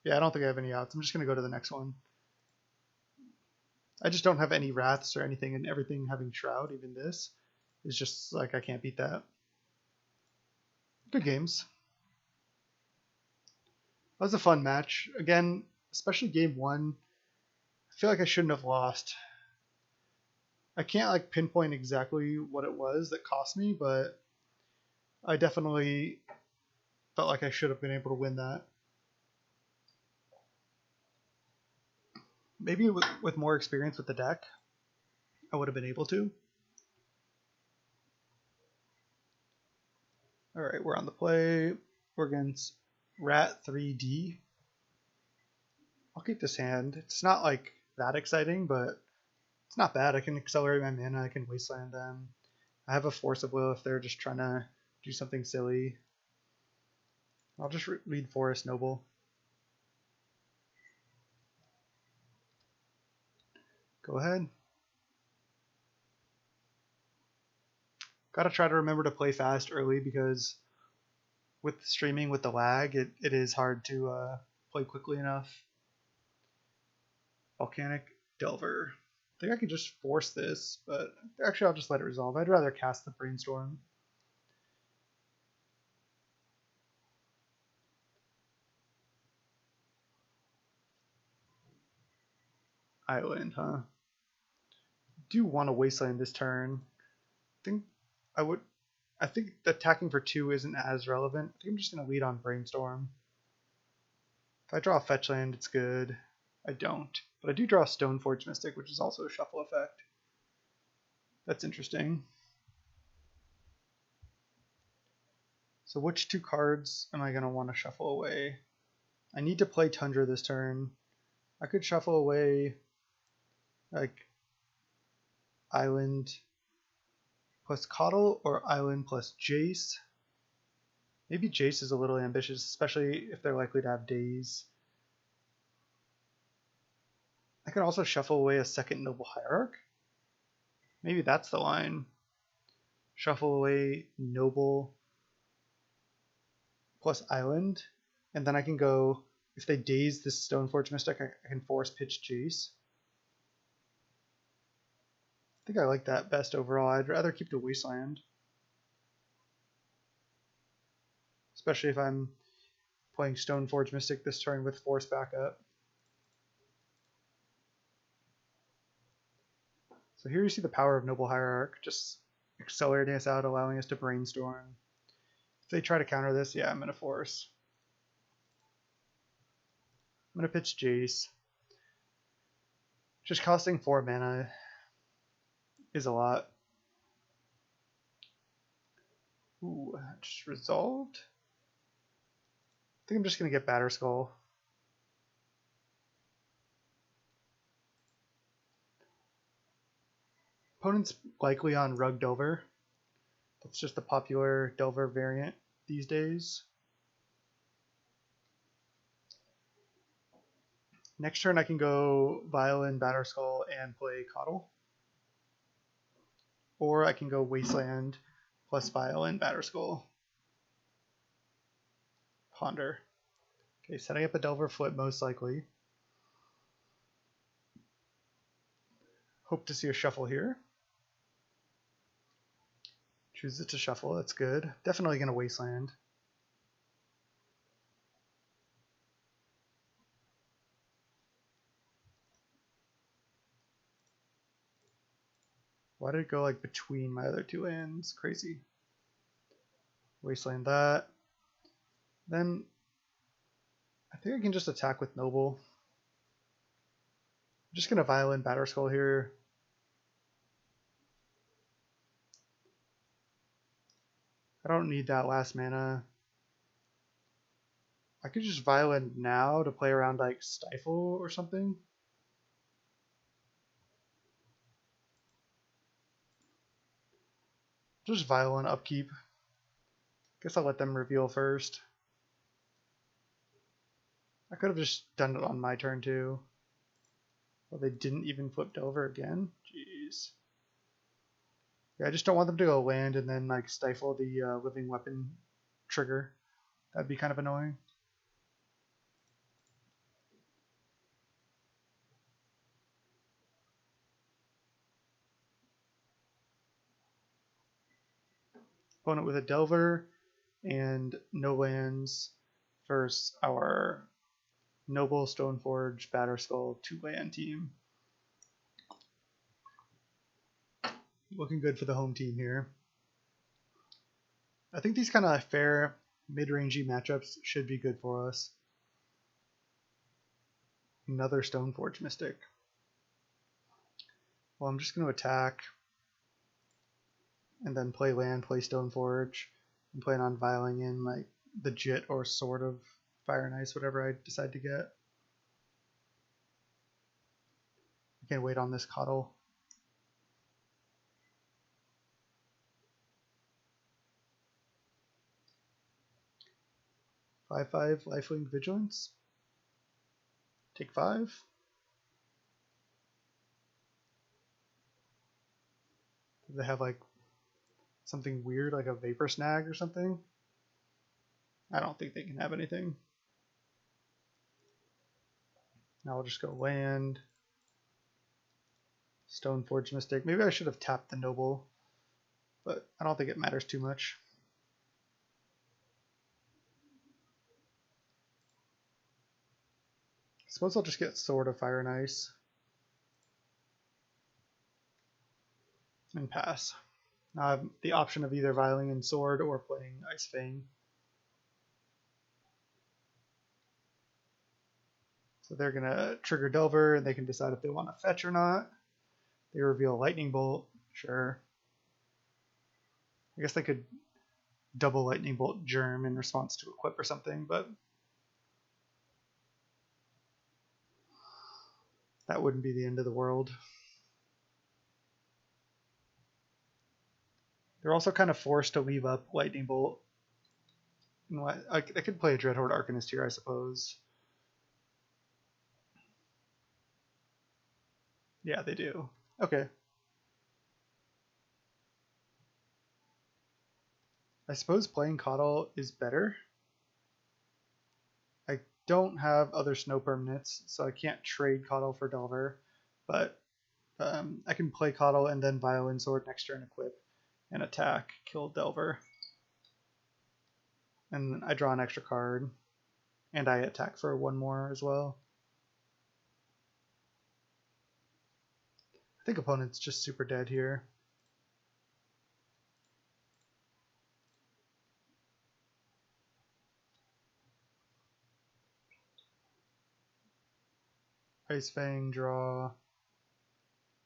Yeah, I don't think I have any outs. I'm just going to go to the next one. I just don't have any Wraths or anything, and everything having Shroud, even this, is just like I can't beat that. Good games. That was a fun match. Again, especially game 1, I feel like I shouldn't have lost. I can't like pinpoint exactly what it was that cost me, but I definitely felt like I should have been able to win that. Maybe with more experience with the deck, I would have been able to. Alright, we're on the play. We're against Rat 3D. I'll keep this hand. It's not like that exciting, but it's not bad. I can accelerate my mana, I can wasteland them. I have a Force of Will if they're just trying to do something silly. I'll just lead Forest Noble. Go ahead. Gotta try to remember to play fast early because with streaming with the lag, it is hard to play quickly enough. Volcanic Delver. I think I could just force this, but actually I'll just let it resolve. I'd rather cast the Brainstorm. Island, huh? Do want to wasteland this turn. I think attacking for 2 isn't as relevant. I think I'm just going to lead on Brainstorm. If I draw a fetch land, it's good. I don't. But I do draw Stoneforge Mystic, which is also a shuffle effect. That's interesting. So which 2 cards am I going to want to shuffle away? I need to play Tundra this turn. I could shuffle away like Island plus Coddle or Island plus Jace. Maybe Jace is a little ambitious, especially if they're likely to have Daze. I can also shuffle away a second Noble Hierarch. Maybe that's the line. Shuffle away Noble plus Island, and then I can go, if they Daze this Stoneforge Mystic, I can force pitch Jace. I think I like that best overall. I'd rather keep the Wasteland. Especially if I'm playing Stoneforge Mystic this turn with Force backup. So here you see the power of Noble Hierarch, just accelerating us out, allowing us to brainstorm. If they try to counter this, yeah, I'm going to force. I'm going to pitch Jace. Just costing 4 mana is a lot. Ooh, just resolved. I think I'm just going to get Batterskull. Opponent's likely on Rug Delver. That's just the popular Delver variant these days. Next turn I can go Violin, Batterskull, and play Coddle. Or I can go Wasteland plus Violin, Batterskull. Ponder. Okay, setting up a Delver flip most likely. Hope to see a shuffle here. Choose it to shuffle, that's good. Definitely going to Wasteland. Why did it go like between my other 2 lands? Crazy. Wasteland that. Then I think I can just attack with Noble. I'm just going to Violin Batterskull here. I don't need that last mana. I could just Violin now to play around like Stifle or something. Just Violin upkeep. Guess I'll let them reveal first. I could have just done it on my turn too. Well, they didn't even flip Delver again. Jeez. Yeah, I just don't want them to go land and then like stifle the living weapon trigger. That'd be kind of annoying. Opponent with a Delver and no lands versus our Noble, Stoneforge, Batterskull, 2-land team. Looking good for the home team here. I think these kind of fair mid-rangey matchups should be good for us. Another Stoneforge Mystic. Well, I'm just going to attack and then play land, play Stoneforge, and plan on viling in like the Jit or Sword of Fire and Ice, whatever I decide to get. I can't wait on this Coddle. 5/5 Lifelink Vigilance. Take 5. Do they have like something weird like a Vapor Snag or something? I don't think they can have anything. Now I'll just go land. Stoneforge Mystic. Maybe I should have tapped the Noble, but I don't think it matters too much. I suppose I'll just get Sword of Fire and Ice. And pass. Now I have the option of either viling in Sword or playing Ice-Fang. So they're going to trigger Delver, and they can decide if they want to fetch or not. They reveal Lightning Bolt. Sure. I guess they could double lightning bolt germ in response to equip or something, but that wouldn't be the end of the world. They're also kind of forced to leave up lightning bolt. I could play a Dreadhorde Arcanist here, I suppose. Yeah, they do. Okay. I suppose playing Coddle is better. I don't have other snow permanents, so I can't trade Coddle for Delver, but I can play Coddle and then Violin Sword next turn equip and attack, kill Delver. And I draw an extra card, and I attack for one more as well. I think opponent's just super dead here. Ice-Fang, draw.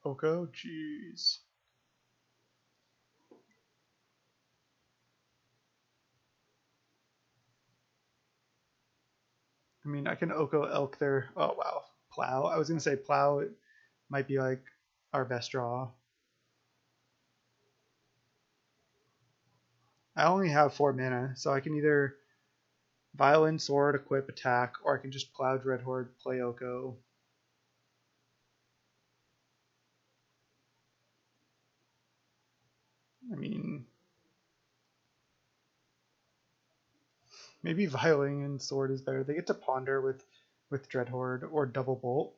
Oko? Jeez. I mean, I can Oko Elk there. Oh, wow. Plow. I was going to say Plow might be like our best draw. I only have 4 mana, so I can either Violin, Sword, equip, attack, or I can just Plow Dreadhorde, play Oko. I mean, maybe Violin and Sword is better. They get to ponder with Dreadhorde or Double Bolt.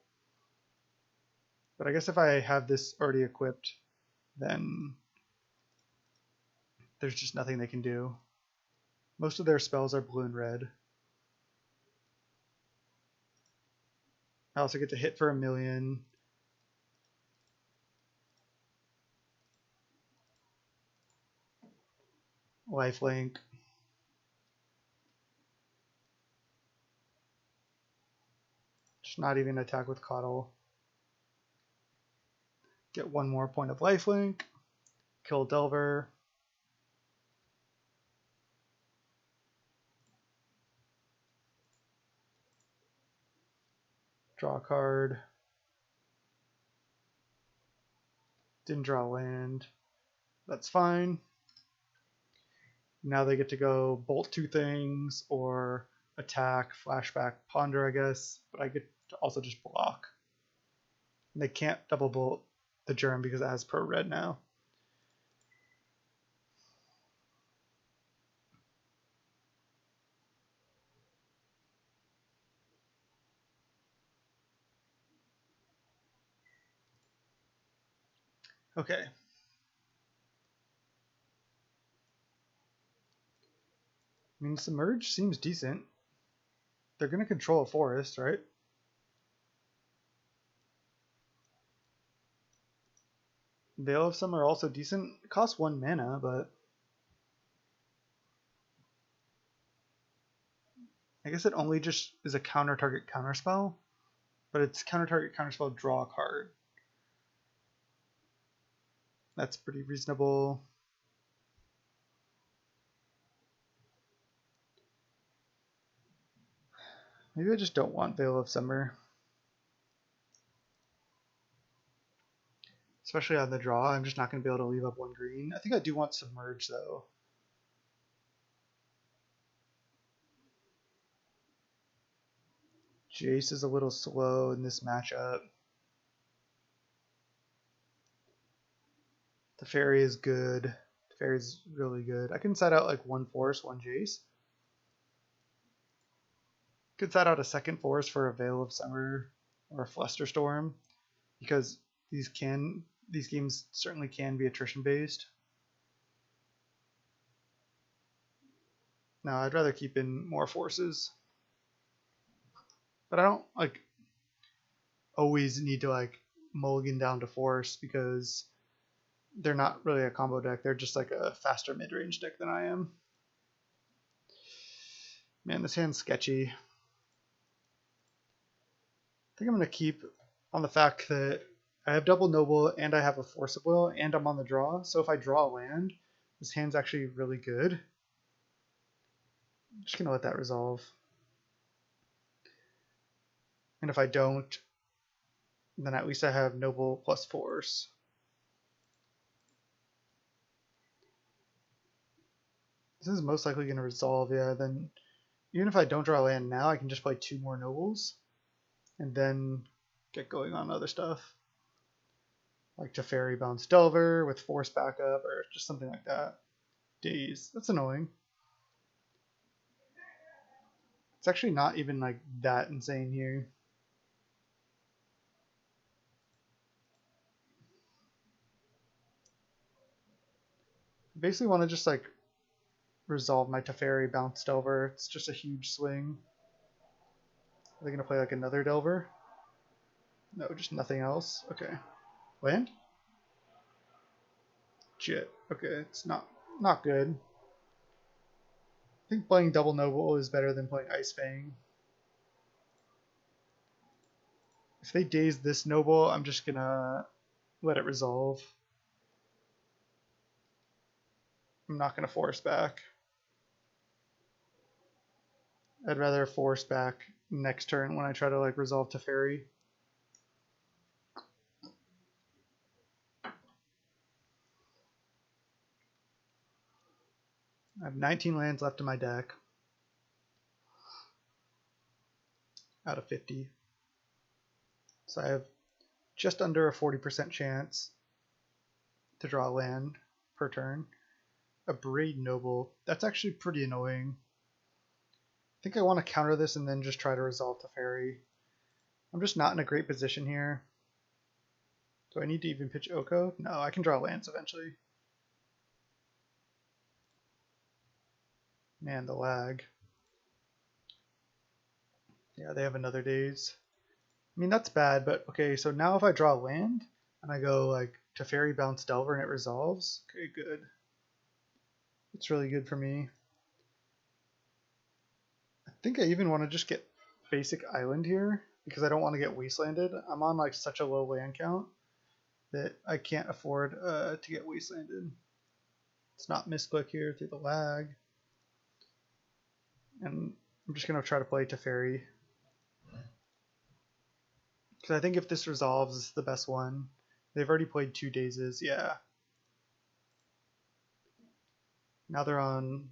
But I guess if I have this already equipped, then there's just nothing they can do. Most of their spells are blue and red. I also get to hit for 1,000,000. Lifelink. Just not even attack with Coddle. Get 1 more point of lifelink. Kill Delver. Draw a card. Didn't draw land. That's fine. Now they get to go bolt 2 things or attack, flashback, ponder, I guess. But I get to also just block. And they can't double bolt the germ because it has pro red now. Okay. I mean, Submerge seems decent. They're going to control a forest, right? Veil of Summer also decent. It costs 1 mana, but I guess it only just is a counter-target counterspell. But it's counter-target counterspell, draw a card. That's pretty reasonable. Maybe I just don't want Veil of Summer. Especially on the draw, I'm just not going to be able to leave up 1 green. I think I do want Submerge, though. Jace is a little slow in this matchup. The Fairy is good. The Fairy's really good. I can set out like 1 Forest, 1 Jace. Could set out a 2nd Forest for a Veil of Summer or a Flusterstorm, because these games certainly can be attrition based. No, I'd rather keep in more forces. But I don't like always need to like mulligan down to force because they're not really a combo deck. They're just like a faster mid-range deck than I am. Man, this hand's sketchy. I think I'm going to keep on the fact that I have double noble and I have a force of will and I'm on the draw. So if I draw a land, this hand's actually really good. I'm just gonna let that resolve. And if I don't, then at least I have noble plus force. This is most likely gonna resolve, yeah. Then even if I don't draw a land now, I can just play 2 more nobles and then get going on other stuff. Like Teferi Bounce Delver with force backup or just something like that. Daze. That's annoying. It's actually not even like that insane here. I basically want to just like resolve my Teferi Bounce Delver. It's just a huge swing. Are they going to play like another Delver? No, just nothing else. Okay. Land? Jit. Okay, it's not good. I think playing double noble is better than playing Ice-Fang. If they daze this noble, I'm just gonna let it resolve. I'm not gonna force back. I'd rather force back next turn when I try to like resolve Teferi. I have 19 lands left in my deck out of 50. So I have just under a 40% chance to draw a land per turn. A Braid Noble. That's actually pretty annoying. I think I want to counter this and then just try to resolve Teferi. I'm just not in a great position here. Do I need to even pitch Oko? No, I can draw lands eventually. Man, the lag. Yeah, they have another daze. I mean, that's bad, but okay, so now if I draw land and I go like Teferi Bounce Delver and it resolves, okay, good. It's really good for me. I think I even want to just get basic island here because I don't want to get wastelanded. I'm on like such a low land count that I can't afford to get wastelanded. It's not misclick here through the lag. And I'm just going to try to play Teferi. Because I think if this resolves, it's the best one. They've already played 2 dazes, yeah. Now they're on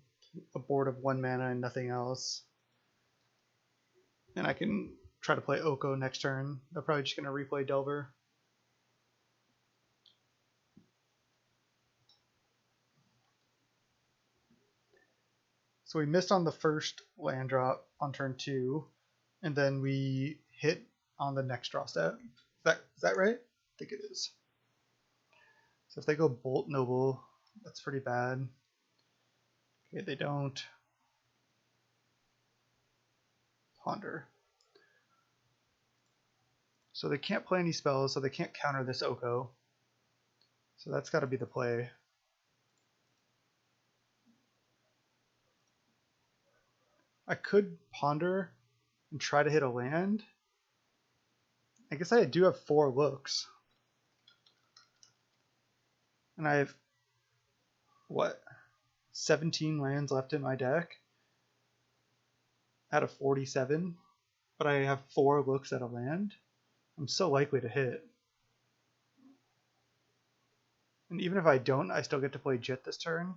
a board of 1 mana and nothing else. And I can try to play Oko next turn. They're probably just going to replay Delver. So we missed on the first land drop on turn 2, and then we hit on the next draw step. Is that right? I think it is. So if they go Bolt Noble, that's pretty bad. Okay, they don't. Ponder. So they can't play any spells, so they can't counter this Oko. So that's got to be the play. I could Ponder and try to hit a land. I guess I do have 4 looks. And I have, what, 17 lands left in my deck out of 47. But I have 4 looks at a land. I'm so likely to hit. And even if I don't, I still get to play Jit this turn.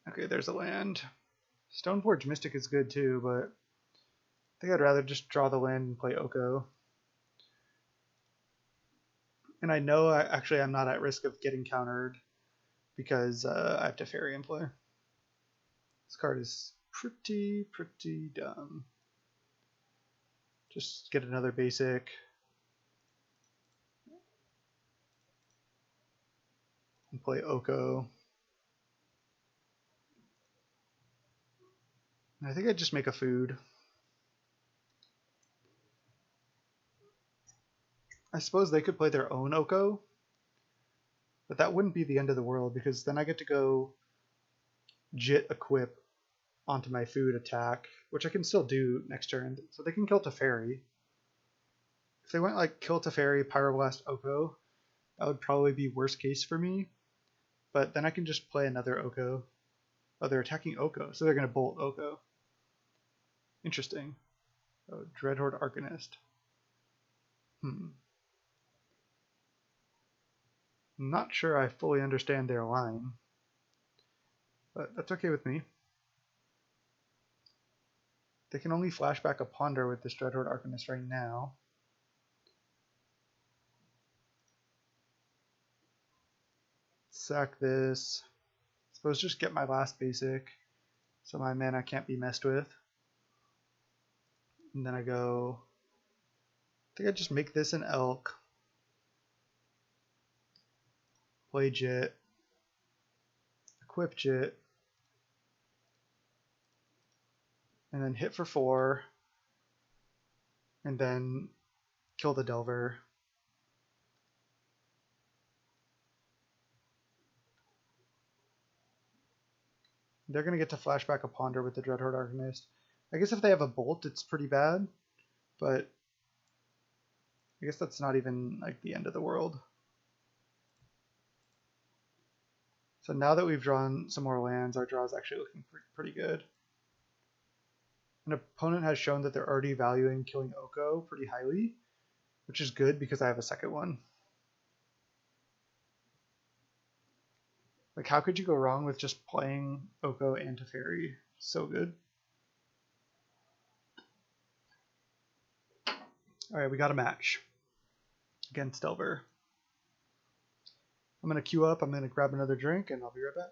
Okay, there's a land. Stoneforge Mystic is good too, but I think I'd rather just draw the land and play Oko. And I know I'm not at risk of getting countered because I have Teferi in play. This card is pretty dumb. Just get another basic. And play Oko. And I think I'd just make a food. I suppose they could play their own Oko, but that wouldn't be the end of the world because then I get to go Jit equip onto my food attack, which I can still do next turn. So they can kill Teferi. If they went like Kill Teferi, Pyroblast, Oko, that would probably be worst case for me. But then I can just play another Oko. Oh, they're attacking Oko, so they're going to bolt Oko. Interesting. Oh, Dreadhorde Arcanist. I'm not sure I fully understand their line, but that's okay with me. They can only flashback a Ponder with this Dreadhorde Arcanist right now. Sack this. Suppose just get my last basic, so my mana can't be messed with. And then I go. I think I just make this an Elk. Play Jit. Equip Jit. And then hit for 4. And then kill the Delver. They're going to get to flashback a Ponder with the Dreadhorde Arcanist. I guess if they have a Bolt, it's pretty bad. But I guess that's not even like the end of the world. So now that we've drawn some more lands, our draw is actually looking pretty good. An opponent has shown that they're already valuing killing Oko pretty highly, which is good because I have a second one. Like, how could you go wrong with just playing Oko and Teferi? So good. Alright, we got a match against Delver. I'm going to queue up, I'm going to grab another drink, and I'll be right back.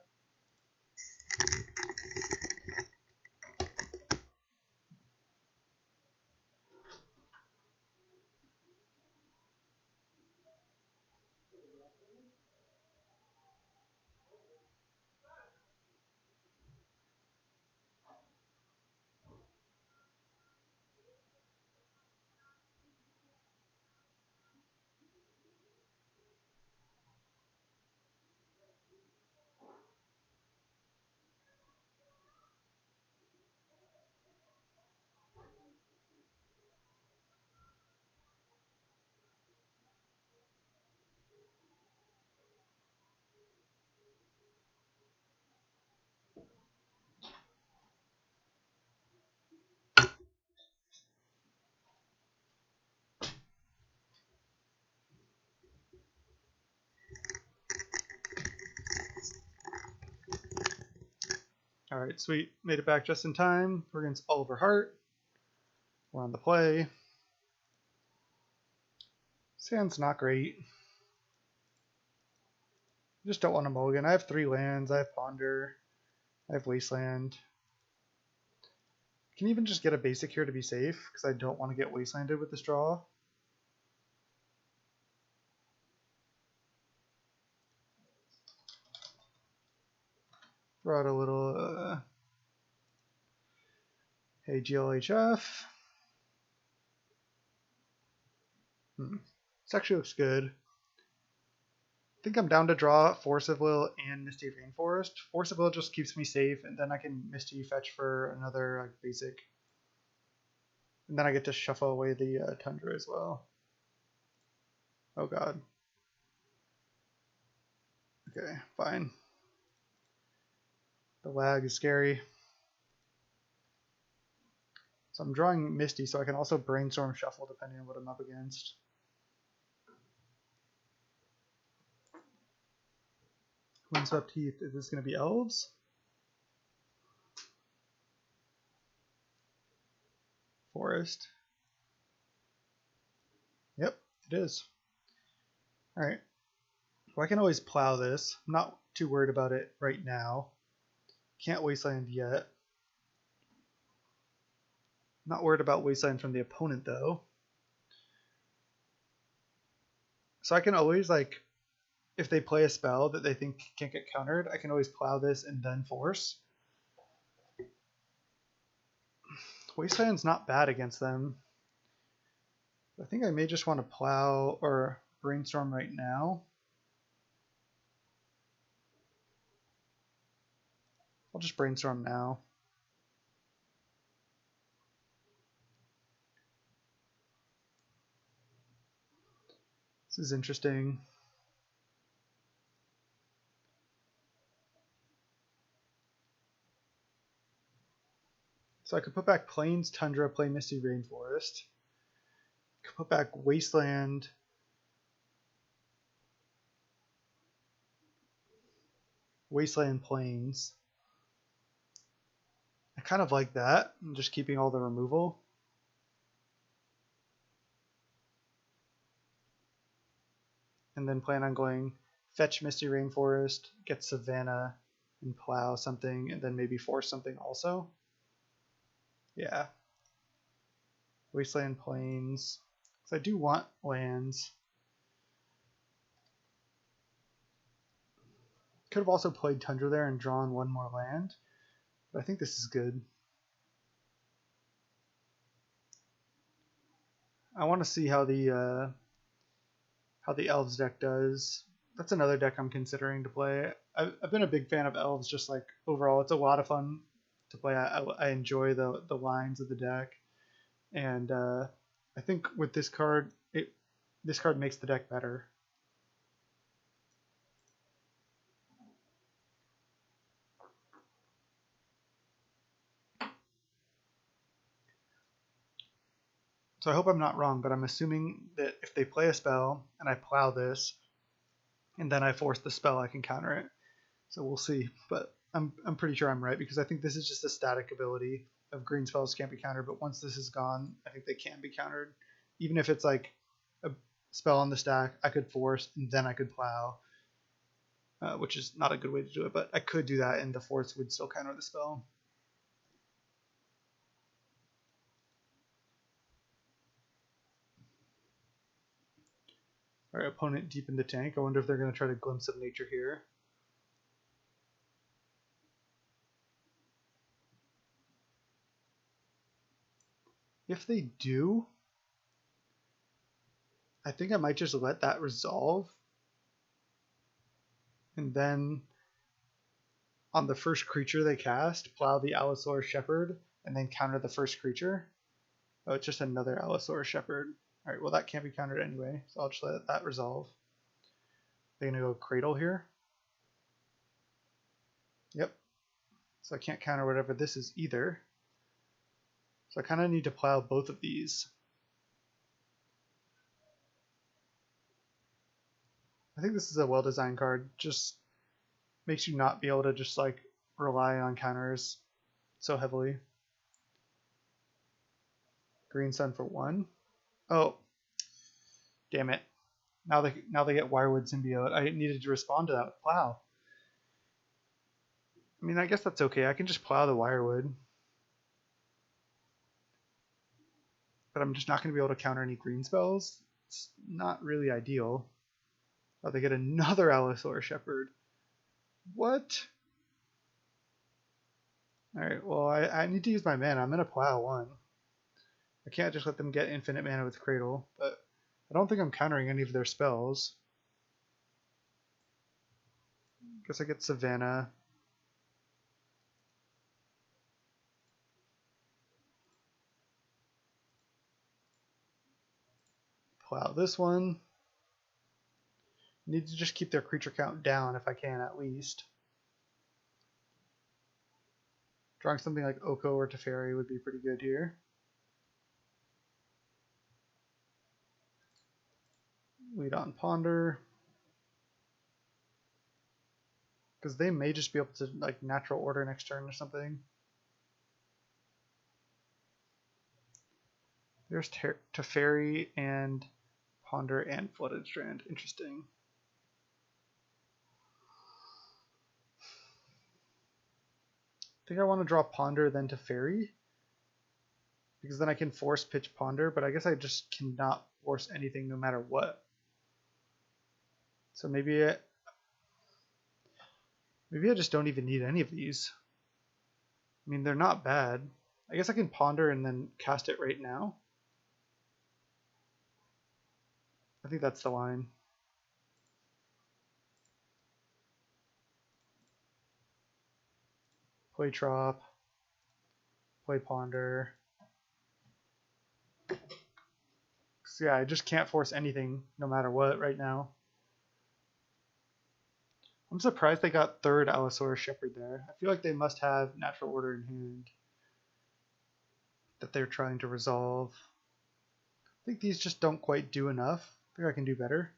Alright, sweet. Made it back just in time. We're against Oliver Hart. We're on the play. Sand's not great. I just don't want a mulligan. I have 3 lands. I have Ponder. I have Wasteland. I can even just get a basic here to be safe, because I don't want to get Wastelanded with this draw. Throw out a little, hey, GLHF. This actually looks good. I think I'm down to draw Force of Will and Misty Rainforest. Force of Will just keeps me safe, and then I can Misty fetch for another like, basic. And then I get to shuffle away the Tundra as well. Oh god. Okay, fine. The lag is scary. So I'm drawing Misty, so I can also Brainstorm Shuffle depending on what I'm up against. Windswept Heath, is this going to be Elves? Forest. Yep, it is. Alright. Well, I can always plow this. I'm not too worried about it right now. Can't Wasteland yet. Not worried about Wasteland from the opponent though. So I can always, like, if they play a spell that they think can't get countered, I can always plow this and then force. Wasteland's not bad against them. I think I may just want to plow or Brainstorm right now. I'll just Brainstorm now. is interesting. So I could put back Plains, Tundra, play Misty Rainforest. Could put back Wasteland. Wasteland Plains. I kind of like that. I'm just keeping all the removal. And then plan on going fetch Misty Rainforest, get Savannah, and plow something, and then maybe force something also. Yeah. Wasteland Plains. Because I do want lands. Could have also played Tundra there and drawn one more land. But I think this is good. I want to see how the Elves deck does. That's another deck I'm considering to play. I've been a big fan of Elves, just like overall. It's a lot of fun to play. I enjoy the lines of the deck. And I think with this card, this card makes the deck better. So I hope I'm not wrong, but I'm assuming that if they play a spell and I plow this, and then I force the spell, I can counter it. So we'll see. But I'm pretty sure I'm right, because I think this is just a static ability of green spells can't be countered. But once this is gone, I think they can be countered. Even if it's like a spell on the stack, I could force and then I could plow, which is not a good way to do it. But I could do that, and the force would still counter the spell. All right, opponent deep in the tank. I wonder if they're going to try to Glimpse of Nature here. If they do, I think I might just let that resolve. And then on the first creature they cast, plow the Allosaurus Shepherd, and then counter the first creature. Oh, it's just another Allosaurus Shepherd. Alright, well that can't be countered anyway, so I'll just let that resolve. They're going to go Cradle here. Yep. So I can't counter whatever this is either. So I kind of need to plow both of these. I think this is a well-designed card. Just makes you not be able to just like rely on counters so heavily. Green Sun for 1. Oh, damn it. Now they get Wirewood Symbiote. I needed to respond to that with Plow. I mean, I guess that's okay. I can just plow the Wirewood. But I'm just not going to be able to counter any green spells. It's not really ideal. Oh, they get another Allosaurus Shepherd. What? Alright, well, I need to use my mana. I'm going to plow 1. I can't just let them get infinite mana with Cradle, but I don't think I'm countering any of their spells. Guess I get Savannah. Plow this one. Need to just keep their creature count down if I can, at least. Drawing something like Oko or Teferi would be pretty good here. Lead on Ponder. Because they may just be able to like natural order next turn or something. There's Teferi and Ponder and Flooded Strand. Interesting. I think I want to draw Ponder then Teferi, because then I can force pitch Ponder, but I guess I just cannot force anything no matter what. So maybe I just don't even need any of these. I mean, they're not bad. I guess I can Ponder and then cast it right now. I think that's the line. Play Trop. Play Ponder. So yeah, I just can't force anything no matter what right now. I'm surprised they got third Allosaurus Shepherd there. I feel like they must have natural order in hand that they're trying to resolve. I think these just don't quite do enough. I think I can do better.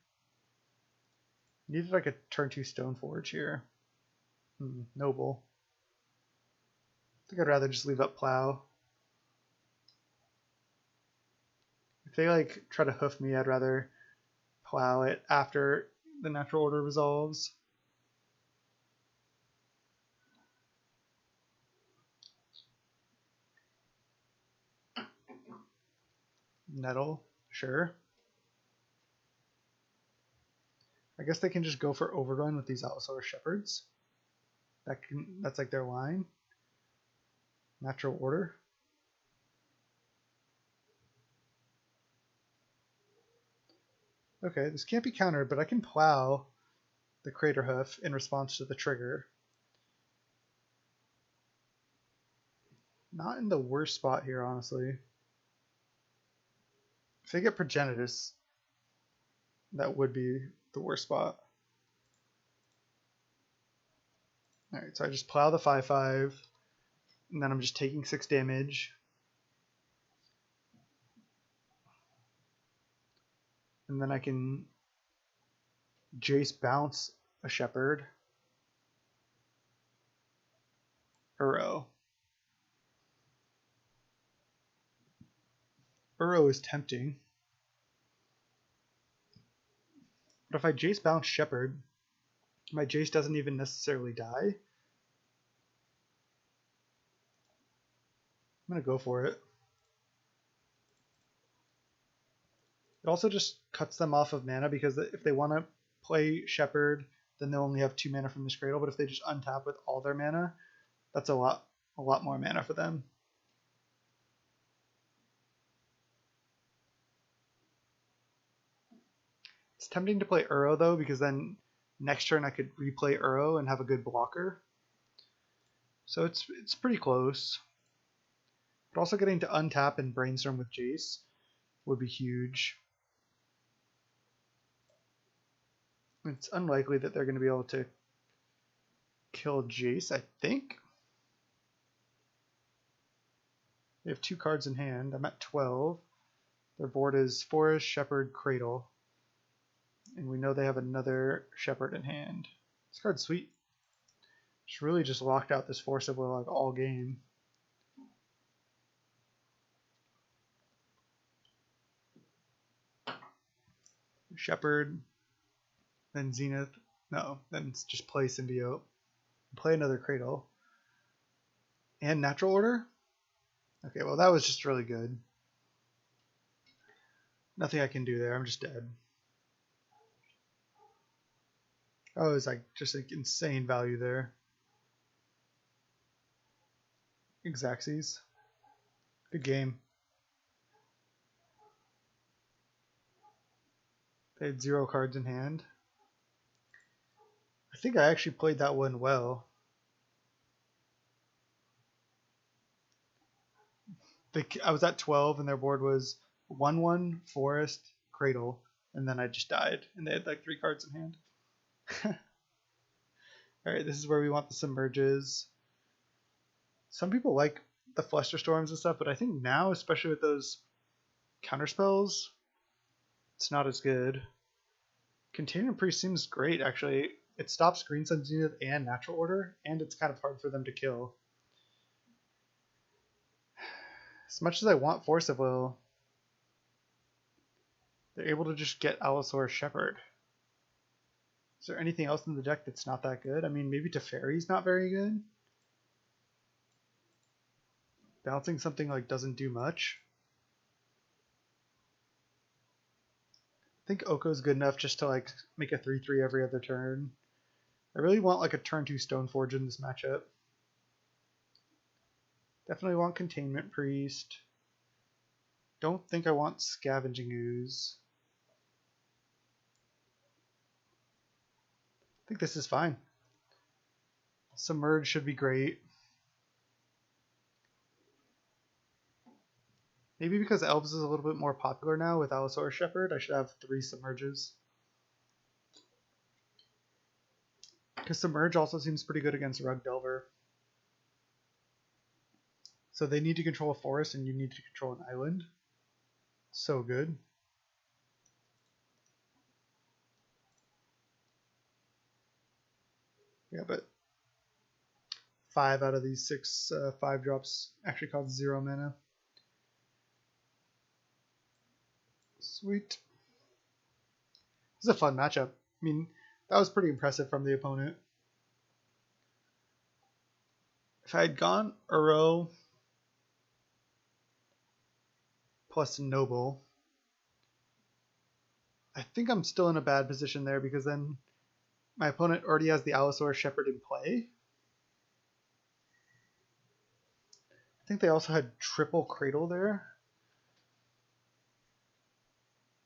Needed like a turn 2 Stoneforge here. Noble. I think I'd rather just leave up Plow. If they like try to hoof me, I'd rather Plow it after the natural order resolves. Nettle, sure. I guess they can just go for Overrun with these Allosaurus Shepherds. That's like their line. Natural order. Okay, this can't be countered, but I can Plow the Crater Hoof in response to the trigger. Not in the worst spot here, honestly. If they get Progenitus, that would be the worst spot. Alright, so I just Plow the 5/5, and then I'm just taking 6 damage. And then I can Jace bounce a Shepherd. Uro. Uro is tempting. But if I Jace bounce Shepherd, my Jace doesn't even necessarily die. I'm going to go for it. It also just cuts them off of mana because if they want to play Shepherd, then they'll only have 2 mana from this Cradle. But if they just untap with all their mana, that's a lot more mana for them. It's tempting to play Uro though, because then next turn I could replay Uro and have a good blocker. So it's pretty close. But also getting to untap and brainstorm with Jace would be huge. It's unlikely that they're going to be able to kill Jace, I think. They have 2 cards in hand. I'm at 12. Their board is Forest, Shepherd, Cradle. And we know they have another Shepherd in hand. This card's sweet. It's really just locked out this Force of Will like all game. Shepherd, then Zenith. No, then just play Symbiote. Play another Cradle. And Natural Order? Okay, well that was just really good. Nothing I can do there, I'm just dead. Oh, it's like just like insane value there. Xaxes. Good game. They had 0 cards in hand. I think I actually played that one well. I was at 12 and their board was 1/1, Forest, Cradle, and then I just died and they had like 3 cards in hand. Alright, this is where we want the Submerges. Some people like the Flusterstorms and stuff, but I think now, especially with those counterspells, it's not as good. Containment Priest seems great, actually. It stops Green Sun Zenith and Natural Order, and it's kind of hard for them to kill. As much as I want Force of Will, they're able to just get Allosaurus Shepherd. Is there anything else in the deck that's not that good? I mean, maybe Teferi's not very good. Bouncing something like doesn't do much. I think Oko's good enough just to like make a 3/3 every other turn. I really want like a turn 2 Stoneforge in this matchup. Definitely want Containment Priest. Don't think I want Scavenging Ooze. I think this is fine. Submerge should be great. Maybe because Elves is a little bit more popular now with Allosaurus Shepherd, I should have 3 Submerges. Because Submerge also seems pretty good against Rug Delver. So they need to control a forest and you need to control an island. So good. Yeah, but 5 out of these 6 5-drops actually cost 0 mana. Sweet. This is a fun matchup. I mean, that was pretty impressive from the opponent. If I had gone Uro plus Noble, I think I'm still in a bad position there because then my opponent already has the Allosaurus Shepherd in play. I think they also had triple Cradle there.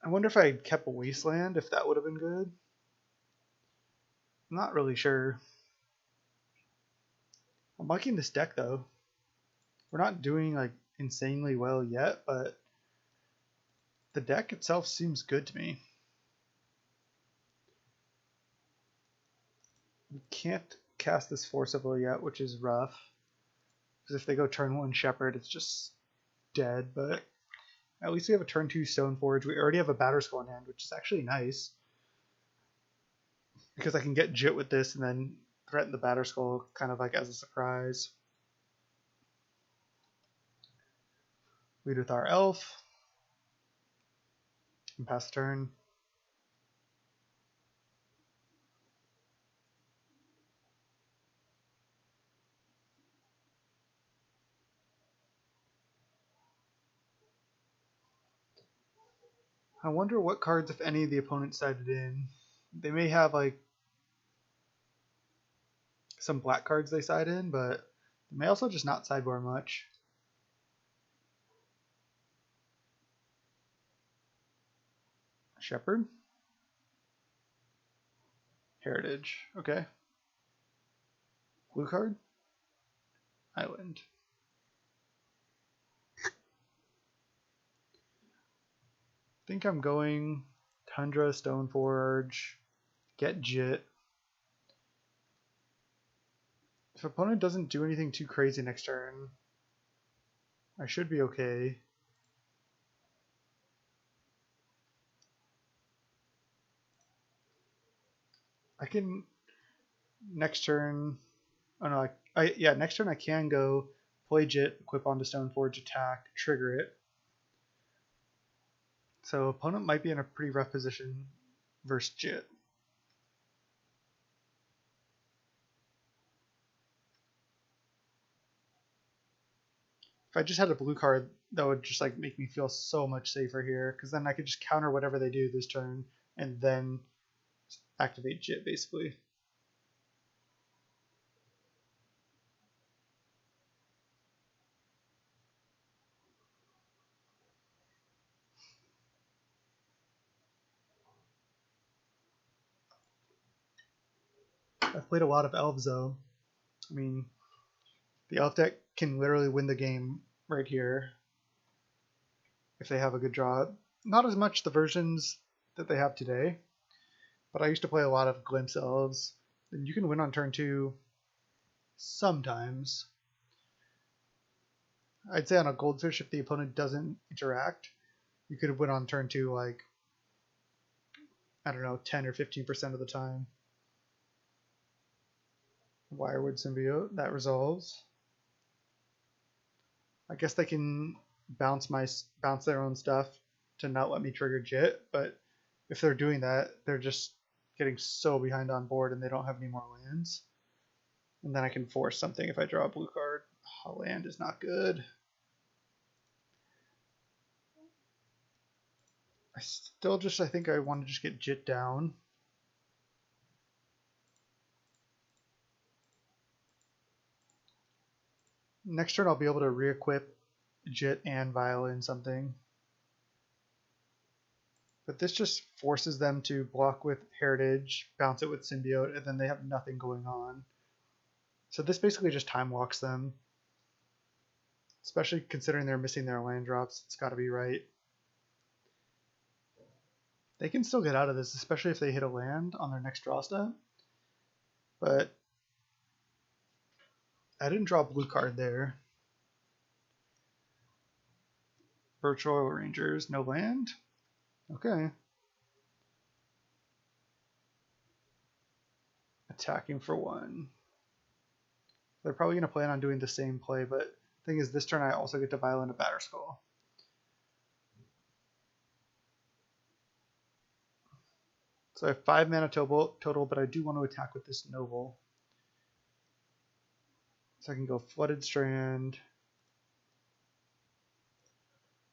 I wonder if I had kept a Wasteland, if that would have been good. I'm not really sure. I'm liking this deck though. We're not doing like insanely well yet, but the deck itself seems good to me. We can't cast this Forcible yet, which is rough. Because if they go turn 1 Shepherd, it's just dead, but at least we have a turn 2 Stoneforge. We already have a Batterskull in hand, which is actually nice. Because I can get Jit with this and then threaten the Batterskull kind of like as a surprise. Lead with our Elf. And pass turn. I wonder what cards, if any, the opponent sided in. They may have like some black cards they side in, but they may also just not sideboard much. Shepherd. Heritage. Okay. Blue card. Island. I think I'm going Tundra, Stoneforge, get Jit. If opponent doesn't do anything too crazy next turn, I should be okay. I can next turn. Oh no, yeah, next turn I can go play Jit, equip onto Stoneforge, attack, trigger it. So opponent might be in a pretty rough position versus Jit. If I just had a blue card, that would just like make me feel so much safer here, because then I could just counter whatever they do this turn and then activate Jit basically. I've played a lot of elves though. I mean, the elf deck can literally win the game right here if they have a good draw. Not as much the versions that they have today, but I used to play a lot of glimpse elves, and you can win on turn 2 sometimes. I'd say on a goldfish, if the opponent doesn't interact, you could win on turn 2 like, I don't know, 10 or 15% of the time. Wirewood Symbiote, that resolves. I guess they can bounce their own stuff to not let me trigger Jit, but if they're doing that, they're just getting so behind on board and they don't have any more lands. And then I can force something if I draw a blue card. Oh, land is not good. I think I want to just get Jit down. Next turn I'll be able to re-equip Jit and Violin something. But this just forces them to block with Heritage, bounce it with Symbiote, and then they have nothing going on. So this basically just time walks them. especially considering they're missing their land drops. It's got to be right. They can still get out of this, especially if they hit a land on their next draw step. But I didn't draw a blue card there. Virtual Rangers, no land. Okay. Attacking for 1. They're probably going to plan on doing the same play, but the thing is, this turn I also get to Violent a Batterskull. So I have 5 mana total, but I do want to attack with this Noble. So I can go Flooded Strand,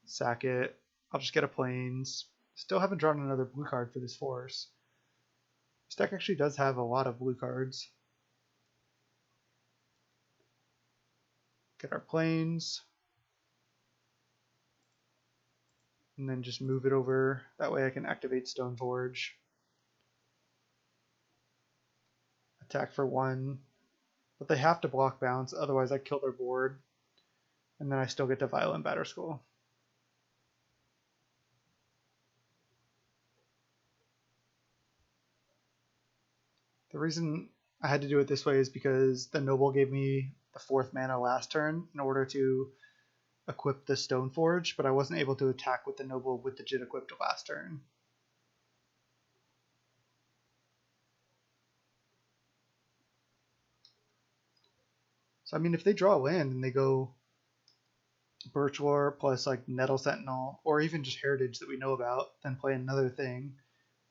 sack it. I'll just get a Plains. Still haven't drawn another blue card for this force. This deck actually does have a lot of blue cards. Get our Plains. And then just move it over. That way I can activate Stoneforge. Attack for 1. But they have to block bounce, otherwise I kill their board. And then I still get to Violent Batterskull. The reason I had to do it this way is because the Noble gave me the 4th mana last turn in order to equip the Stoneforge, but I wasn't able to attack with the Noble with the Jit equipped last turn. So I mean, if they draw a land and they go Birchwar plus like Nettle Sentinel, or even just Heritage that we know about, then play another thing,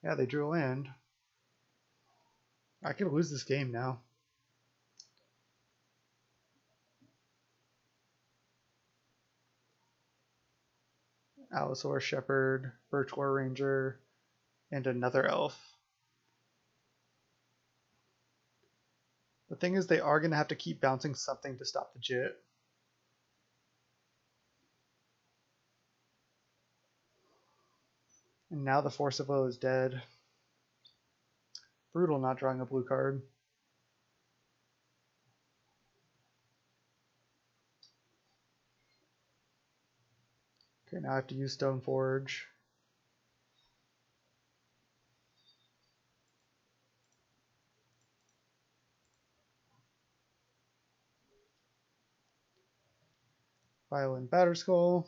yeah, they drew a land. I could lose this game now. Allosaur Shepherd, Birchwar Ranger, and another elf. The thing is, they are going to have to keep bouncing something to stop the Jit. And now the Force of Will is dead. Brutal not drawing a blue card. Okay, now I have to use Stoneforge. Violent Batterskull.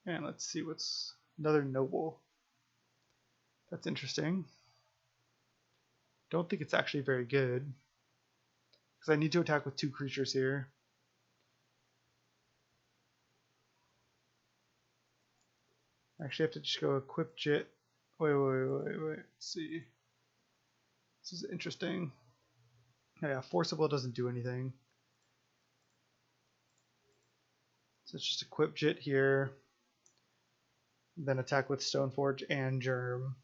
And let's see what's another Noble. That's interesting. Don't think it's actually very good, because I need to attack with 2 creatures here. I actually have to just go equip Jit. Wait. Let's see. This is interesting. Oh yeah, Force of Will doesn't do anything. So let's just equip Jit here. Then attack with Stoneforge and Germ.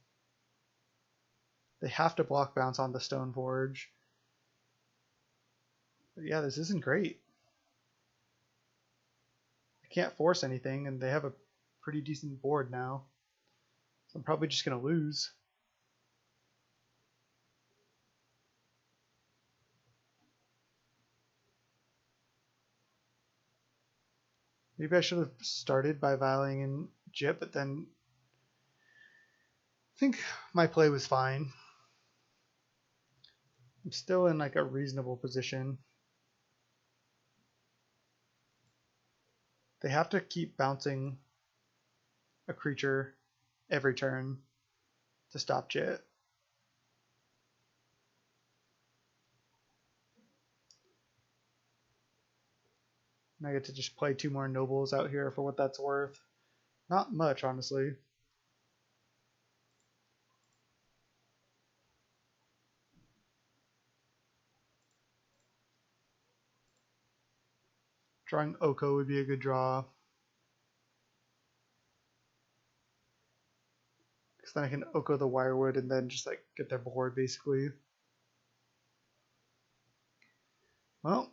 They have to block bounce on the Stoneforge. But yeah, this isn't great. I can't force anything, and they have a pretty decent board now. So I'm probably just going to lose. Maybe I should have started by violating in Jit, but then I think my play was fine. I'm still in like a reasonable position. They have to keep bouncing a creature every turn to stop Jit. And I get to just play 2 more Nobles out here for what that's worth. Not much, honestly. Drawing Oko would be a good draw. Because then I can Oko the Wirewood and then just like get their board basically. Well,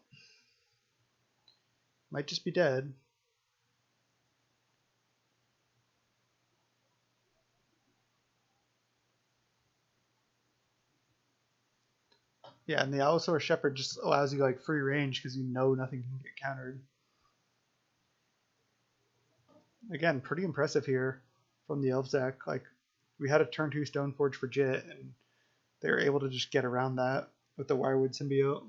might just be dead. Yeah, and the Allosaur Shepherd just allows you like free range because you know nothing can get countered. Again, pretty impressive here from the Elves deck. Like, we had a turn 2 Stoneforge for Jit, and they were able to just get around that with the Wirewood Symbiote.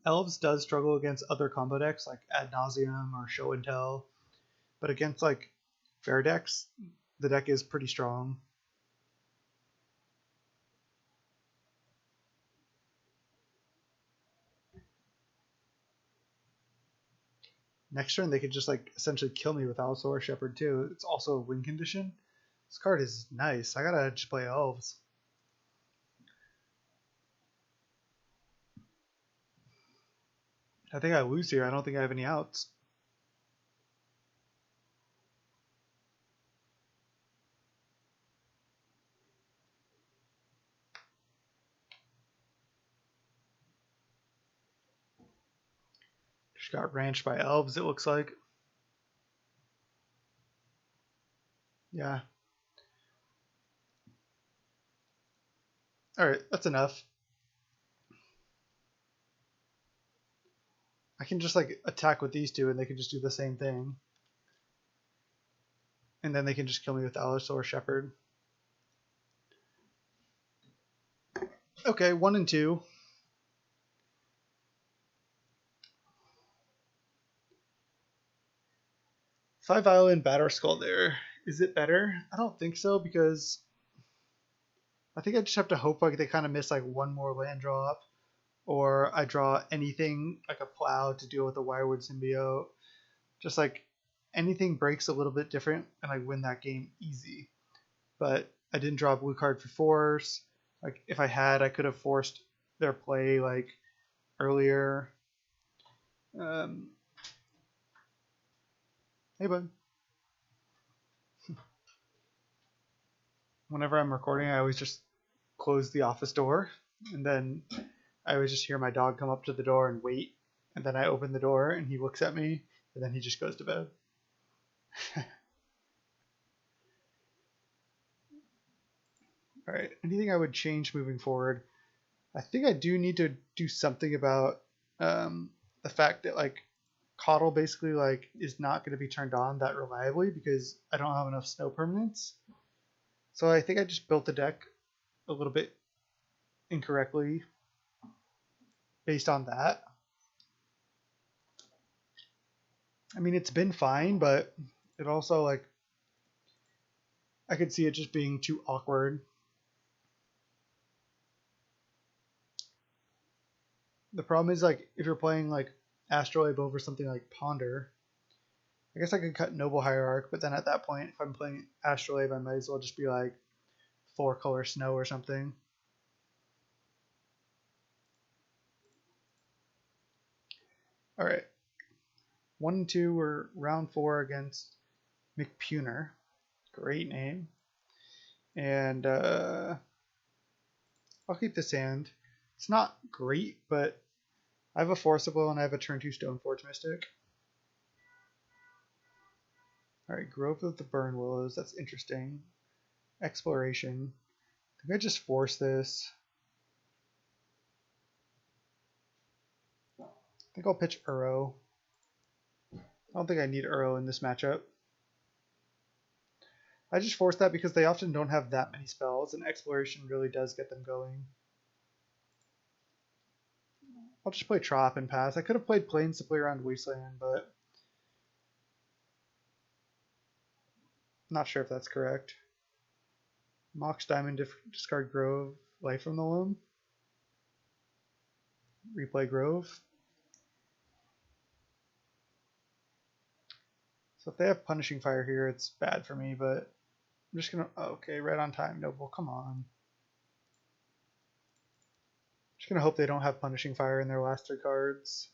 Elves does struggle against other combo decks like Ad Nauseam or Show and Tell, but against like fair decks, the deck is pretty strong. Next turn, they could just like essentially kill me with Allosaur Shepherd too. It's also a win condition. This card is nice. I gotta just play Elves. I think I lose here. I don't think I have any outs. Just got ranched by Elves, it looks like. Yeah. Alright, that's enough. I can just like attack with these two and they can just do the same thing. And then they can just kill me with Allosaur Shepherd. Okay, 1 and 2. Five Island Batterskull there. Is it better? I don't think so, because I think I just have to hope like they kind of miss like one more land drop, or I draw anything like a plow to deal with the Wirewood Symbiote. Just like anything breaks a little bit different, and I win that game easy. But I didn't draw a blue card for force. Like if I had, I could have forced their play like earlier. Hey, bud. Whenever I'm recording, I always just close the office door, and then I always just hear my dog come up to the door and wait, and then I open the door and he looks at me, and then he just goes to bed. All right, anything I would change moving forward? I think I do need to do something about the fact that like Coddle basically like is not going to be turned on that reliably because I don't have enough snow permanents. So I think I just built the deck a little bit incorrectly based on that. I mean, it's been fine, but it also like I could see it just being too awkward. The problem is like if you're playing like Astrolabe over something like Ponder, I guess I could cut Noble Hierarch, but then at that point, if I'm playing Astrolabe, I might as well just be like 4-color snow or something. All right, 1 and 2 were round 4 against McPuner. Great name. And I'll keep this hand. It's not great, but I have a Forcible and I have a turn 2 Stoneforge Mystic. Alright, Grove of the Burn Willows. That's interesting. Exploration. I think I just force this. I think I'll pitch Uro. I don't think I need Uro in this matchup. I just force that because they often don't have that many spells, and Exploration really does get them going. I'll just play Trop and pass. I could have played Plains to play around Wasteland, but I'm not sure if that's correct. Mox Diamond, discard Grove, Life from the Loam. Replay Grove. So if they have Punishing Fire here, it's bad for me, but I'm just gonna, oh, okay, right on time, Noble, come on. Just gonna hope they don't have Punishing Fire in their last 3 cards.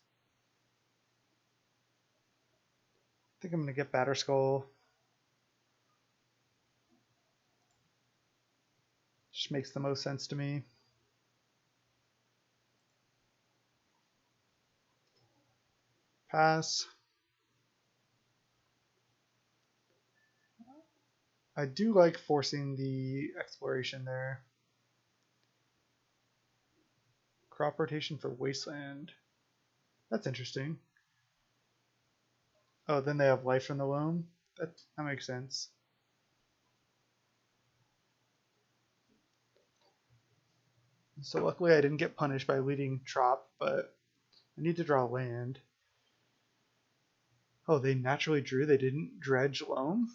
I think I'm gonna get Batterskull. Just makes the most sense to me. Pass. I do like forcing the exploration there. Crop rotation for wasteland. That's interesting. Oh, then they have life from the loam. That makes sense. So luckily I didn't get punished by leading trop, but I need to draw land. Oh, they naturally drew. They didn't dredge loam.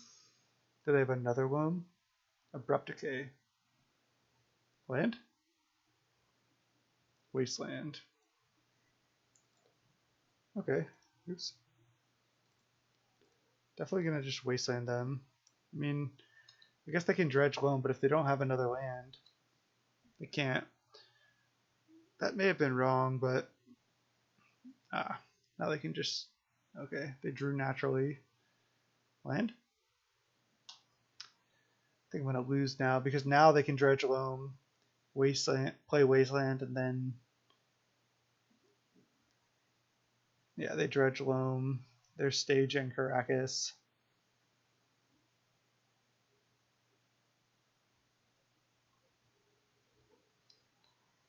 Do they have another loam? Abrupt decay. Land? Wasteland. Okay. Oops. Definitely gonna just wasteland them. I mean, I guess they can dredge loam, but if they don't have another land, they can't. That may have been wrong, but now they can just, okay, they drew naturally. Land? I think I'm gonna lose now because now they can dredge loam, wasteland, play wasteland, and then yeah, they dredge loam. Their stage and Caracas.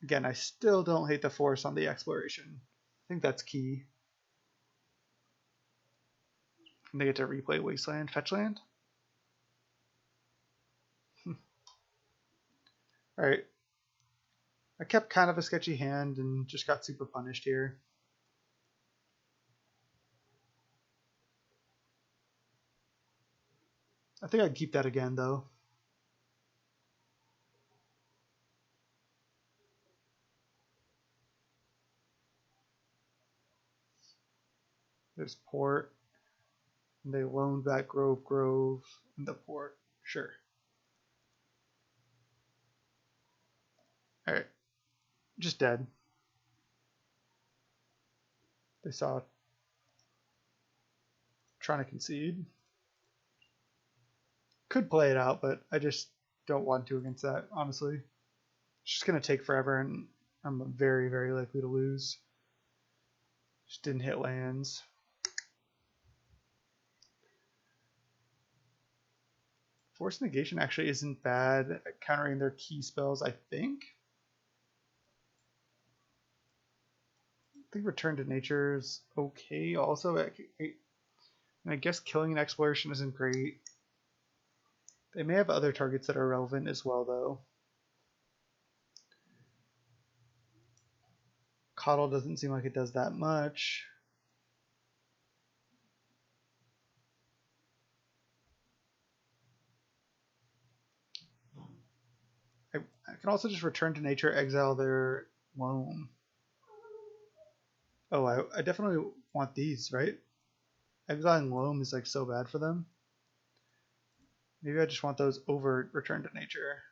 Again, I still don't hate the force on the exploration. I think that's key. And they get to replay wasteland, fetch land. Alright. I kept kind of a sketchy hand and just got super punished here. I think I'd keep that again, though. There's port. And they loaned back Grove, and the port. Sure. Alright. Just dead. They saw trying to concede. Could play it out, but I just don't want to against that, honestly. It's just going to take forever, and I'm very, very likely to lose. Just didn't hit lands. Force negation actually isn't bad at countering their key spells, I think. I think Return to Nature is okay also. I guess killing an exploration isn't great. They may have other targets that are relevant as well, though. Coddle doesn't seem like it does that much. I can also just Return to Nature, exile their loam. Oh, I definitely want these, right? Exiling loam is like so bad for them. Maybe I just want those over Return to Nature.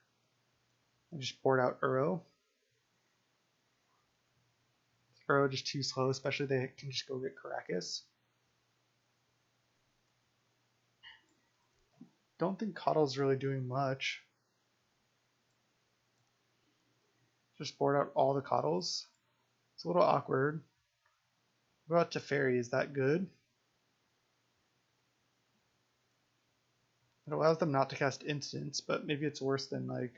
I just board out Uro. Uro just too slow, especially they can just go get Caracas. Don't think Coddle's really doing much. Just board out all the Coddles. It's a little awkward. What about Teferi? Is that good? It allows them not to cast instants, but maybe it's worse than like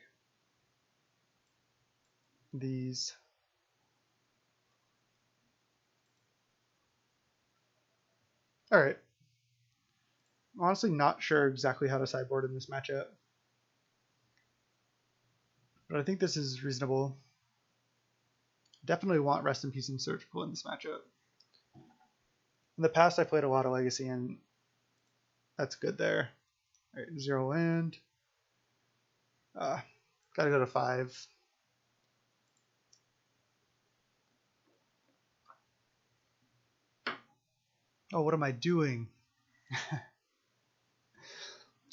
these. Alright. I'm honestly not sure exactly how to sideboard in this matchup. But I think this is reasonable. Definitely want Rest in Peace and Surgical in this matchup. In the past I played a lot of Legacy and that's good there. Alright, 0 land. Gotta go to 5. Oh, what am I doing?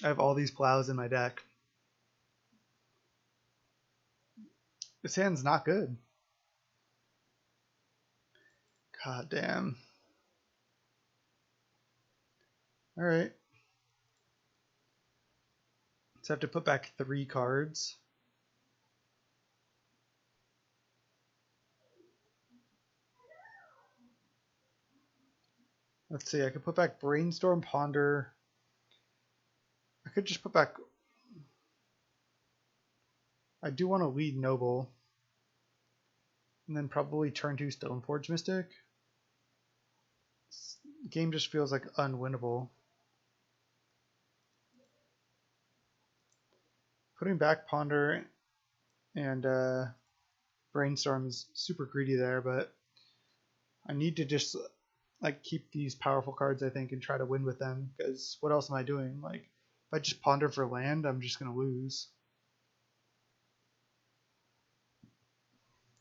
I have all these plows in my deck. This hand's not good. God damn. Alright. So I have to put back 3 cards. Let's see, I could put back Brainstorm, Ponder. I could just put back I do want to lead Noble. And then probably turn 2 Stoneforge Mystic. This game just feels like unwinnable. Putting back Ponder and Brainstorm is super greedy there, but I need to just like keep these powerful cards, I think, and try to win with them, because what else am I doing? Like, if I just ponder for land, I'm just going to lose.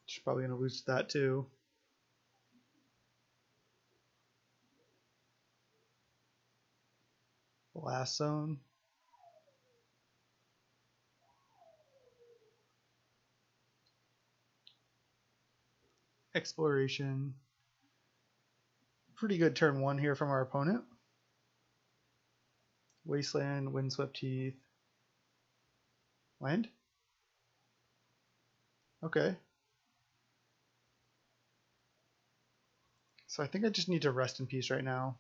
Just probably going to lose that too. Last zone. Exploration. Pretty good turn 1 here from our opponent. Wasteland, Windswept Heath. Land? Okay. So I think I just need to rest in peace right now.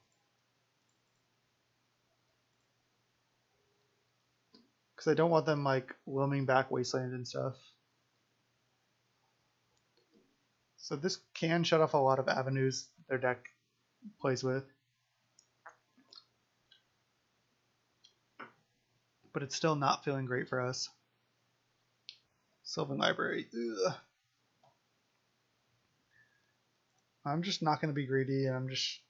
Because I don't want them like looming back Wasteland and stuff. So this can shut off a lot of avenues their deck plays with. But it's still not feeling great for us. Sylvan Library. Ugh. I'm just not going to be greedy, and I'm just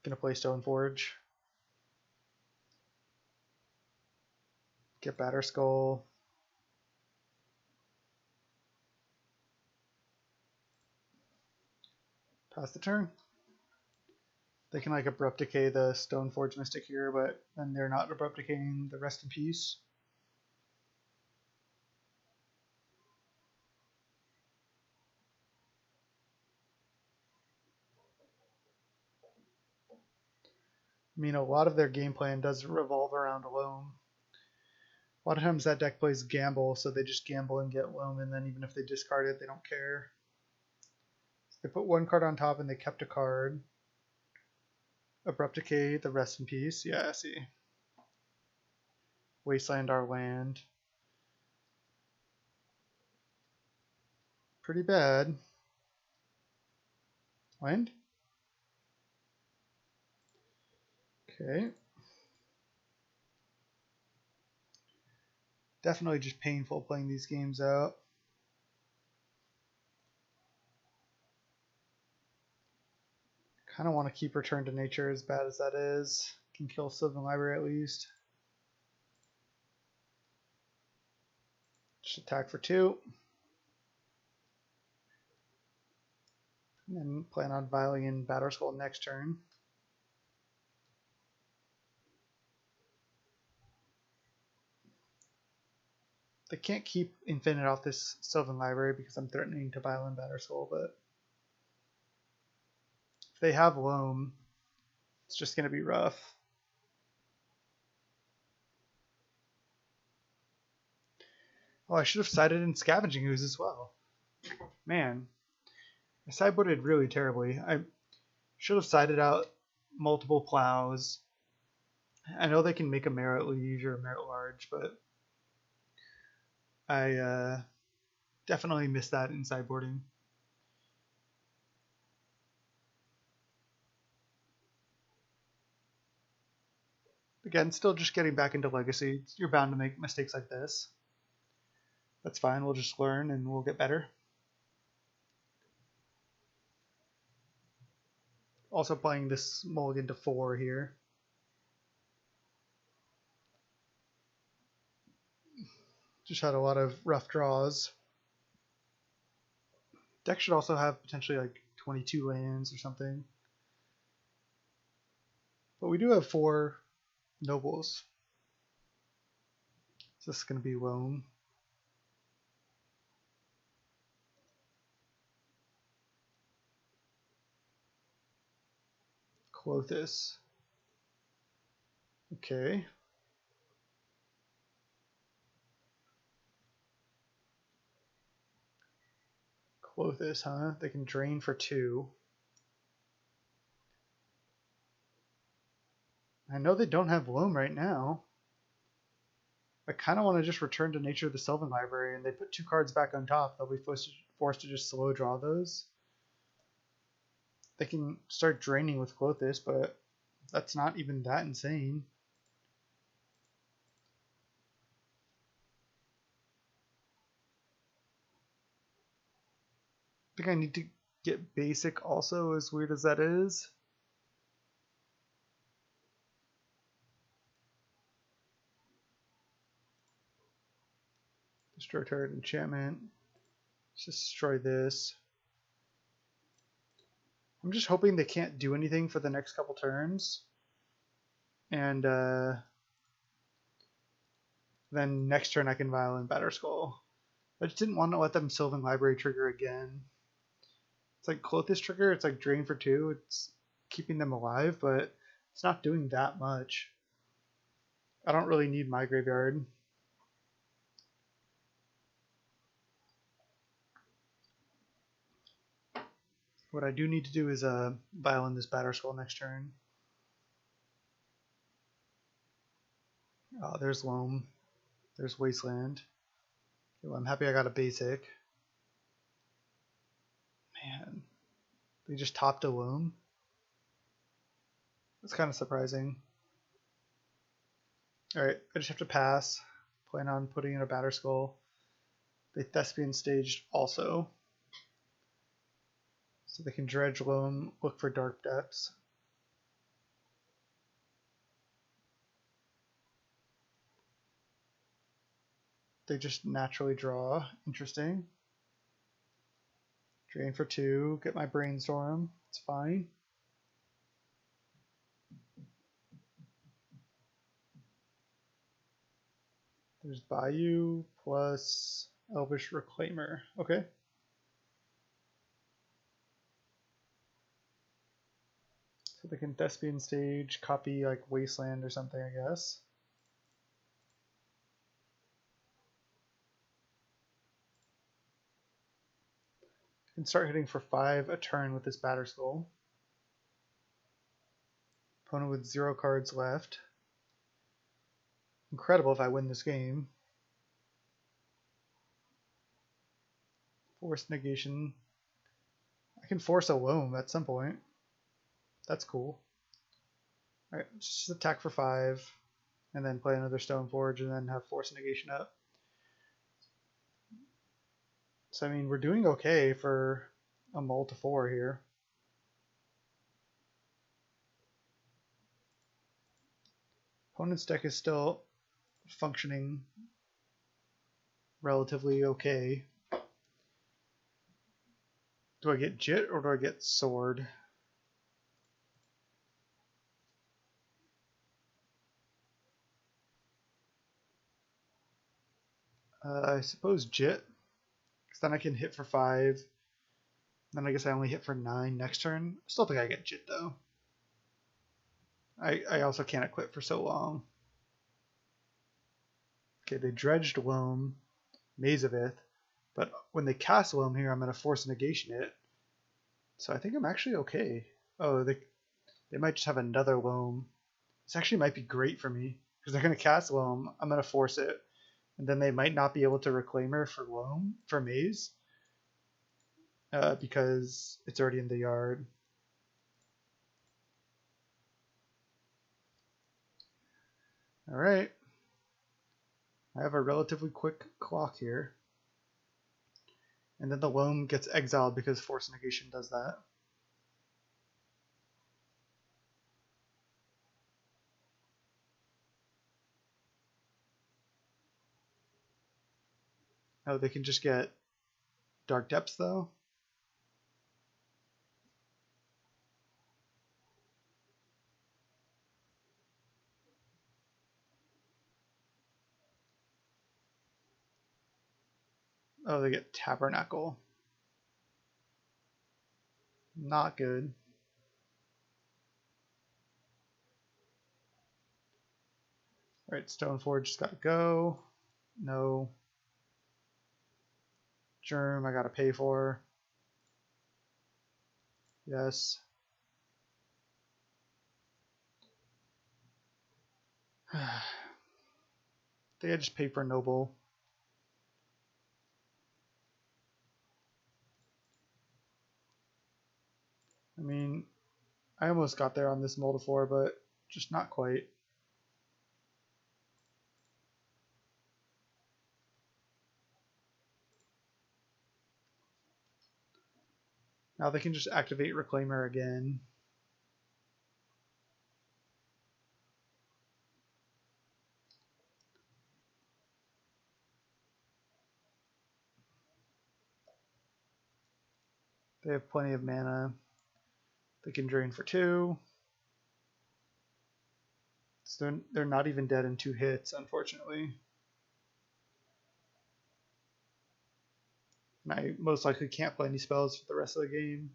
going to play Stoneforge. Get Batter Skull. Pass the turn. They can like Abrupt Decay the Stoneforge Mystic here, but then they're not Abrupt Decaying the Rest in Peace. I mean, a lot of their game plan does revolve around Loam. A lot of times that deck plays Gamble, so they just gamble and get Loam, and then even if they discard it, they don't care. So they put 1 card on top and they kept a card. Abrupt Decay, the Rest in Peace. Yeah, I see. Wasteland our land. Pretty bad. Land? Okay. Definitely just painful playing these games out. Kind of want to keep Return to Nature, as bad as that is. Can kill Sylvan Library at least. Just attack for 2. And then plan on Viling in Batter Skull next turn. They can't keep Infinite off this Sylvan Library because I'm threatening to Violin Batter Skull, but if they have Loam, it's just going to be rough. Oh, I should have sided in Scavenging Ooze as well. Man, I sideboarded really terribly. I should have sided out multiple plows. I know they can make a Merit Liege or a Merit Large, but I definitely missed that in sideboarding. Again, still just getting back into Legacy. You're bound to make mistakes like this. That's fine, we'll just learn and we'll get better. Also playing this mulligan to 4 here. Just had a lot of rough draws. Deck should also have potentially like 22 lands or something. But we do have 4 nobles. So this is going to be Loam. Clothis. Okay. Clothis, huh? They can drain for 2. I know they don't have Loam right now. I kind of want to just return to nature of the Sylvan Library, and they put 2 cards back on top. They'll be forced to just slow draw those. They can start draining with Clothis, but that's not even that insane. I think I need to get basic also, as weird as that is. Destroy target enchantment. Let's just destroy this. I'm just hoping they can't do anything for the next couple turns. And then next turn I can Violent Batterskull. I just didn't want to let them Sylvan Library trigger again. It's like Clothis trigger, it's like drain for 2. It's keeping them alive, but it's not doing that much. I don't really need my graveyard. What I do need to do is Violent this Batterskull next turn. Oh, there's Loam. There's Wasteland. Okay, well, I'm happy I got a basic. Man, they just topped a Loam. That's kind of surprising. Alright, I just have to pass. Plan on putting in a Batterskull. They Thespian staged also. So they can dredge Loam, look for Dark Depths. They just naturally draw. Interesting. Drain for 2, get my Brainstorm. It's fine. There's Bayou plus Elvish Reclaimer. Okay. So they can Thespian stage, copy like Wasteland or something, I guess. Can start hitting for 5 a turn with this Batterskull. Opponent with 0 cards left. Incredible if I win this game. Force negation. I can force a Loam at some point. That's cool. Alright, just attack for 5, and then play another Stoneforge, and then have force negation up. So I mean, we're doing okay for a mull to 4 here. Opponent's deck is still functioning relatively okay. Do I get Jit or do I get Sword? I suppose Jit, because then I can hit for 5. Then I guess I only hit for 9 next turn. Still think I get Jit though. I also can't equip for so long. Okay, they dredged Loam, Mazavith, but when they cast Loam here, I'm going to force negation it. So I think I'm actually okay. Oh, they might just have another Loam. This actually might be great for me, because they're going to cast Loam, I'm going to force it, and then they might not be able to Reclaimer for Loam, for Maze, because it's already in the yard. Alright. I have a relatively quick clock here. And then the Loam gets exiled because Force Negation does that. Oh, they can just get Dark Depths though? Oh, they get Tabernacle. Not good. Alright, Stoneforge's gotta go. No. Germ, I gotta pay for. Yes. think I just pay for noble. I mean, I almost got there on this Moldifor, but just not quite. Now they can just activate Reclaimer again. They have plenty of mana. They can drain for 2. So they're not even dead in 2 hits, unfortunately. And I most likely can't play any spells for the rest of the game.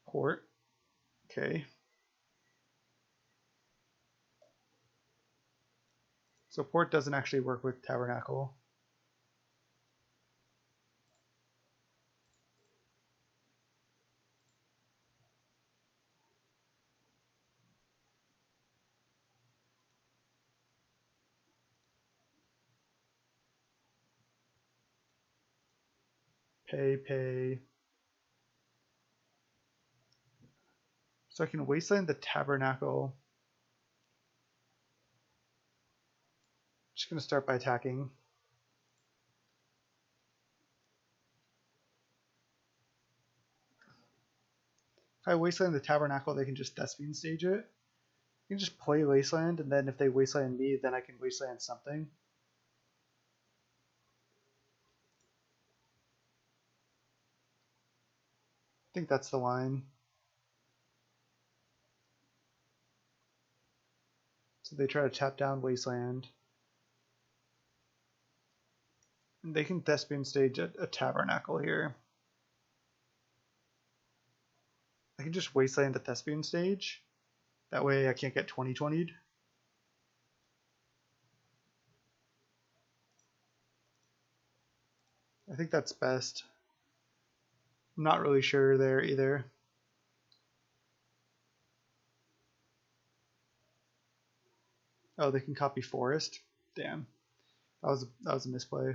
Port. Okay. So Port doesn't actually work with Tabernacle. Pay. So I can Wasteland the Tabernacle. Just going to start by attacking. If I Wasteland the Tabernacle, they can just Thespian stage it. You can just play Wasteland, and then if they Wasteland me, then I can Wasteland something. I think that's the line. So they try to tap down Wasteland. And they can Thespian stage a Tabernacle here. I can just Wasteland the Thespian stage. That way I can't get 20/20'd. I think that's best. I'm not really sure there either. Oh, they can copy Forest. Damn. That was a misplay.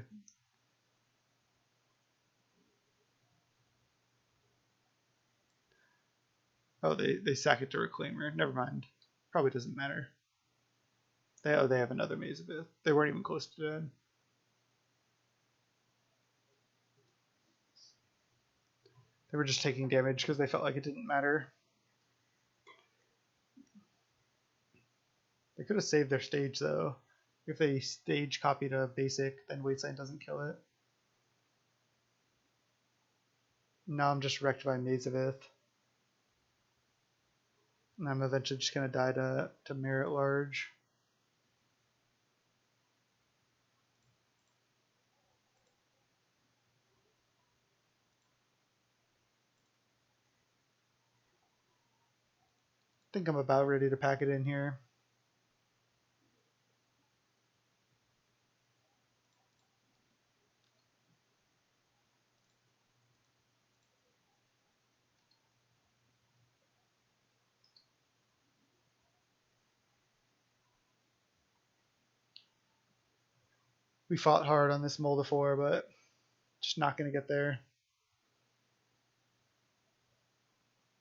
Oh, they sack it to Reclaimer. Never mind. Probably doesn't matter. They have another Maze of Ith. They weren't even close to dead. They were just taking damage because they felt like it didn't matter. They could have saved their stage though. If they stage copied a basic, then Wasteland doesn't kill it. Now I'm just wrecked by Maze of Ith. And I'm eventually just going to die to Merit Large. I think I'm about ready to pack it in here. We fought hard on this Moldifor, but just not going to get there.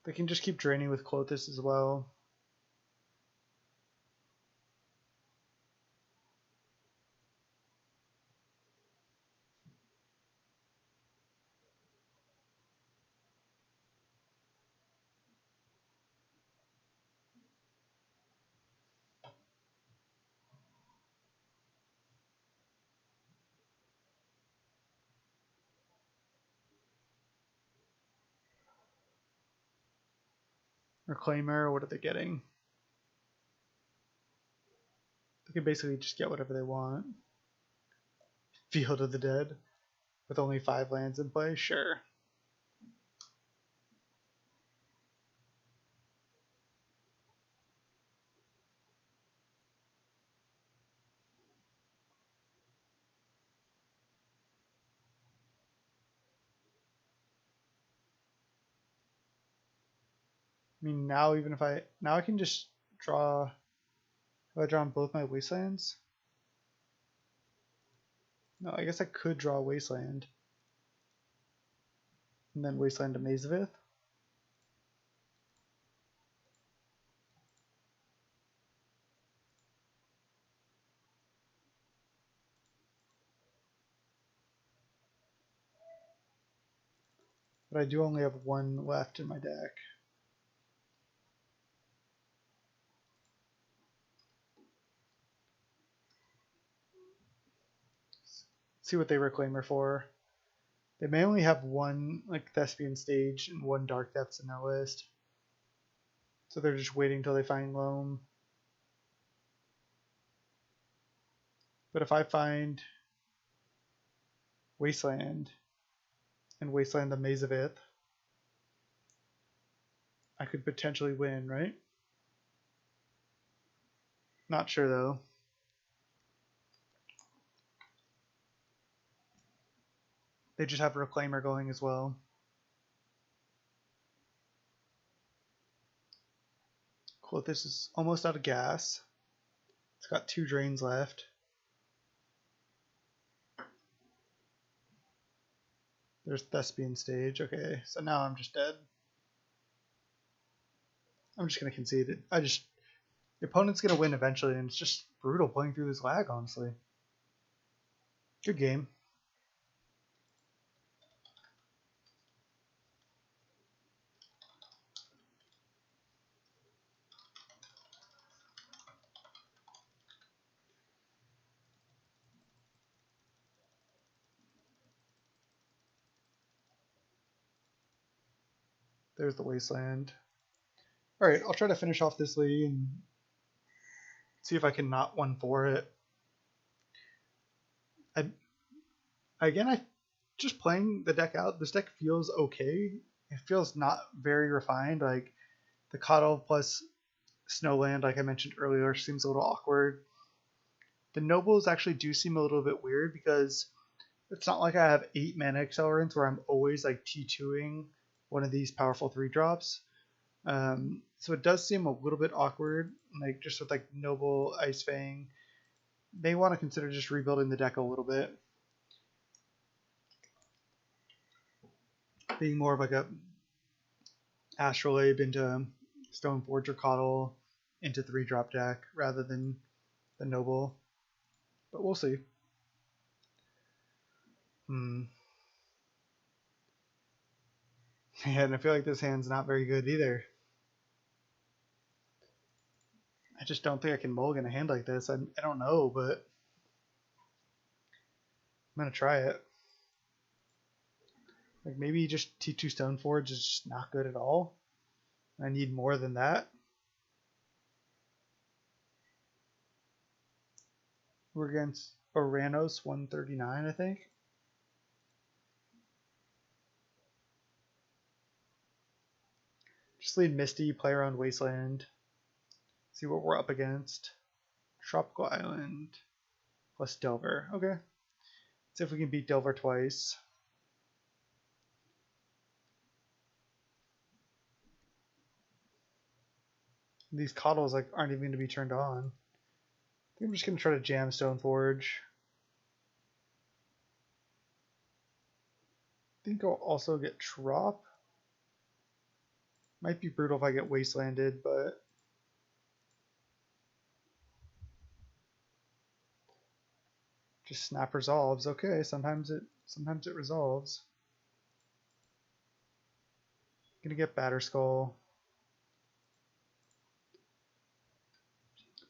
They can just keep draining with Clothis as well. Reclaimer, what are they getting? They can basically just get whatever they want. Field of the Dead with only 5 lands in play? Sure. I mean, now even if now I can just draw. Have I drawn both my wastelands? No, I guess I could draw Wasteland. And then Wasteland to Mazavith. But I do only have one left in my deck. See what they reclaim her for. They may only have one like Thespian Stage and one Dark Depths in their list. So they're just waiting until they find Loam. But if I find Wasteland and Wasteland the Mazavith, I could potentially win, right? Not sure though. They just have Reclaimer going as well. Cool, this is almost out of gas. It's got 2 drains left. There's Thespian Stage. Okay, so now I'm just dead. I'm just going to concede it. The opponent's going to win eventually, and it's just brutal playing through this lag, honestly. Good game. There's the Wasteland. Alright, I'll try to finish off this league and see if I can not 1-4 it. I just playing the deck out, this deck feels okay. It feels not very refined. Like the Coddle plus Snowland, like I mentioned earlier, seems a little awkward. The Nobles actually do seem a little bit weird because it's not like I have 8 mana accelerants where I'm always like T2ing one of these powerful 3-drops. So it does seem a little bit awkward, like just with like Noble, Ice-Fang. May want to consider just rebuilding the deck a little bit. Being more of like a Astrolabe into Stoneforge or Coddle into 3-drop deck rather than the Noble. But we'll see. Yeah, and I feel like this hand's not very good either. I just don't think I can mulligan a hand like this. I don't know, but I'm going to try it. Like maybe just T2 Stoneforge is just not good at all. I need more than that. We're against Oranos 139, I think. Just lead Misty, play around Wasteland. See what we're up against. Tropical Island plus Delver. Okay. Let's see if we can beat Delver twice. These Coddles like aren't even going to be turned on. I think I'm just going to try to jam Stoneforge. I think I'll also get Trop. Might be brutal if I get Wastelanded, but just snap resolves. Okay, sometimes it resolves. Gonna get Batterskull.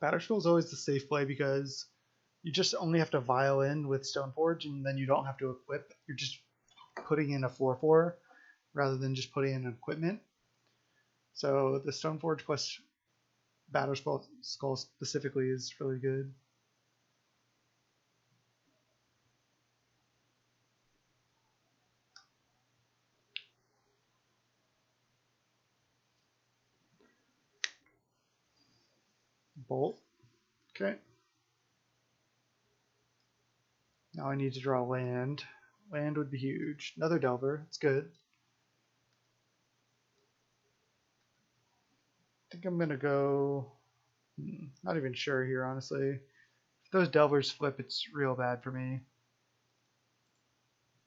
Batterskull is always the safe play because you just only have to vial in with Stoneforge and then you don't have to equip. You're just putting in a 4/4 rather than just putting in equipment. So the Stoneforge plus Batterskull specifically is really good. Bolt. Okay. Now I need to draw land. Land would be huge. Another Delver. It's good. I think I'm going to go... not even sure here, honestly. If those Delvers flip, it's real bad for me.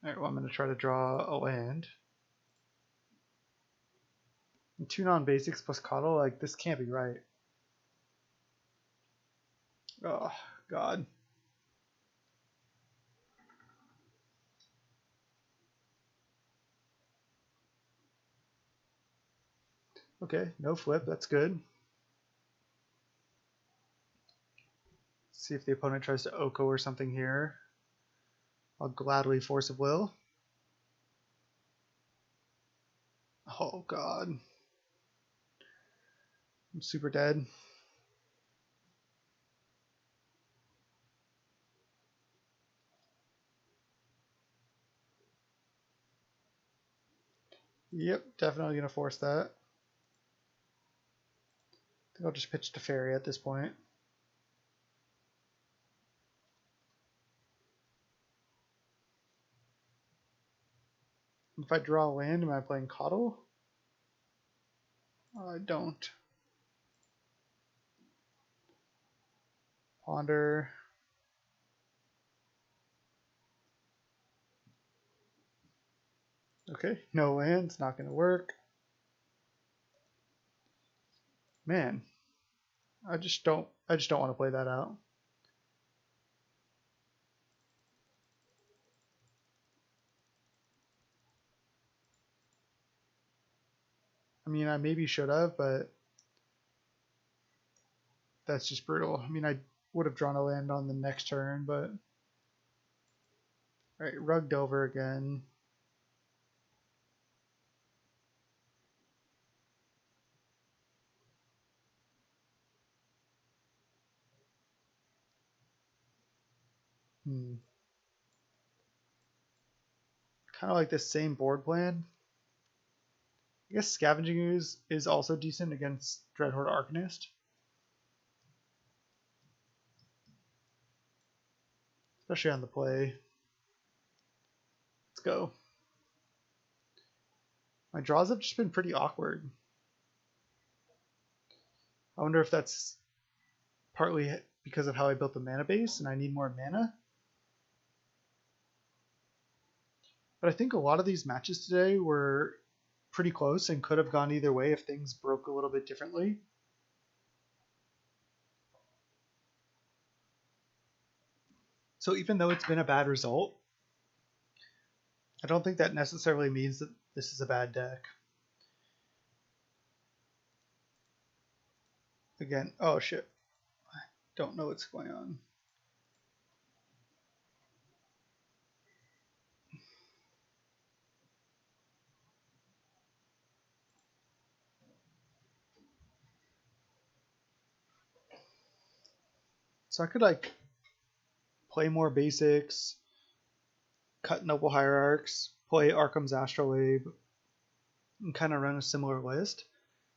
Alright, well, I'm going to try to draw a land. And 2 non-basics plus coddle, like, this can't be right. Oh, God. Okay, no flip, that's good. See if the opponent tries to Oko or something here. I'll gladly force of will. Oh God. I'm super dead. Yep, definitely gonna force that. I think I'll just pitch to Fairy at this point. If I draw land, am I playing Coddle? I don't. Ponder. Okay, no lands, not gonna work. Man, I just don't want to play that out. I mean, I maybe should have, but that's just brutal. I mean, I would have drawn a land on the next turn, but all right, Rug Delver again. Kind of like the same board plan. I guess Scavenging Ooze is also decent against Dreadhorde Arcanist. Especially on the play. Let's go. My draws have just been pretty awkward. I wonder if that's partly because of how I built the mana base and I need more mana. But I think a lot of these matches today were pretty close and could have gone either way if things broke a little bit differently. So even though it's been a bad result, I don't think that necessarily means that this is a bad deck. Again, oh shit. I don't know what's going on. So I could like play more basics, cut Noble Hierarchs, play Arkham's Astrolabe, and kind of run a similar list.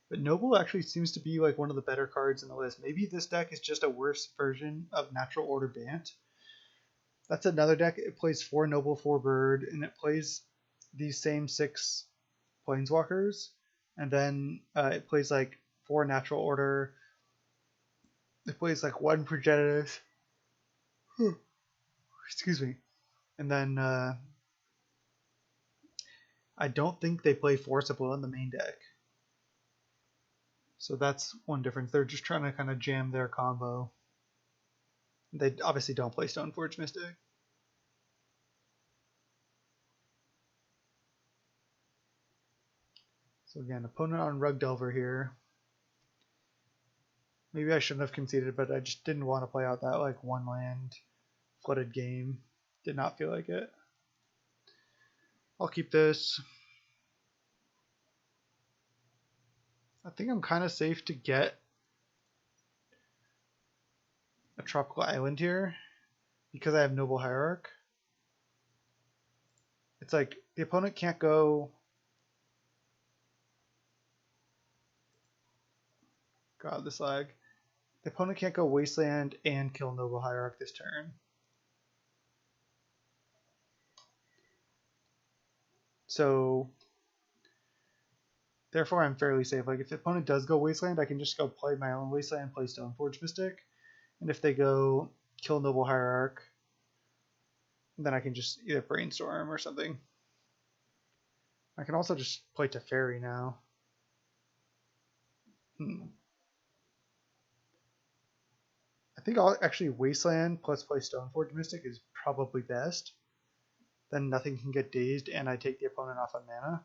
But Noble actually seems to be like one of the better cards in the list. Maybe this deck is just a worse version of Natural Order Bant. That's another deck. It plays 4 Noble, 4 Bird, and it plays these same 6 Planeswalkers. And then it plays like 4 Natural Order. It plays like 1 Progenitus. Excuse me. And then I don't think they play Forcible in the main deck. So that's one difference. They're just trying to kind of jam their combo. They obviously don't play Stoneforge Mystic. So again, opponent on Rug Delver here. Maybe I shouldn't have conceded, but I just didn't want to play out that like 1 land flooded game. Did not feel like it. I'll keep this. I think I'm kind of safe to get a Tropical Island here because I have Noble Hierarch. It's like the opponent can't go. God, this lag. The opponent can't go Wasteland and kill Noble Hierarch this turn. So, therefore, I'm fairly safe. Like, if the opponent does go Wasteland, I can just go play my own Wasteland, play Stoneforge Mystic. And if they go kill Noble Hierarch, And then I can just either brainstorm or something. I can also just play Teferi now. I think I'll actually Wasteland plus play Stoneforge Mystic is probably best. Then nothing can get dazed and I take the opponent off on mana.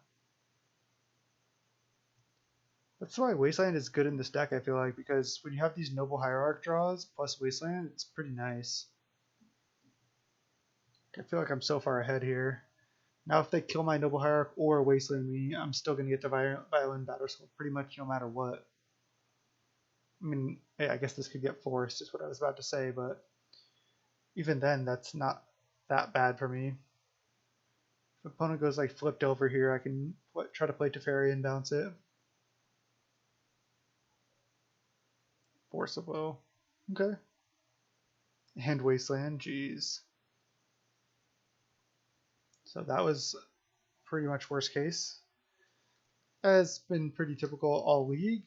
That's why Wasteland is good in this deck, I feel like, because when you have these Noble Hierarch draws plus Wasteland, it's pretty nice. I feel like I'm so far ahead here. Now if they kill my Noble Hierarch or Wasteland me, I'm still going to get the Violin Batterskull pretty much no matter what. I mean, yeah, I guess this could get forced is what I was about to say, but even then, that's not that bad for me. If the opponent goes like flipped over here, I can try to play Teferi and bounce it. Force a blow. Okay. Hand Wasteland, jeez. So that was pretty much worst case. Has been pretty typical all league.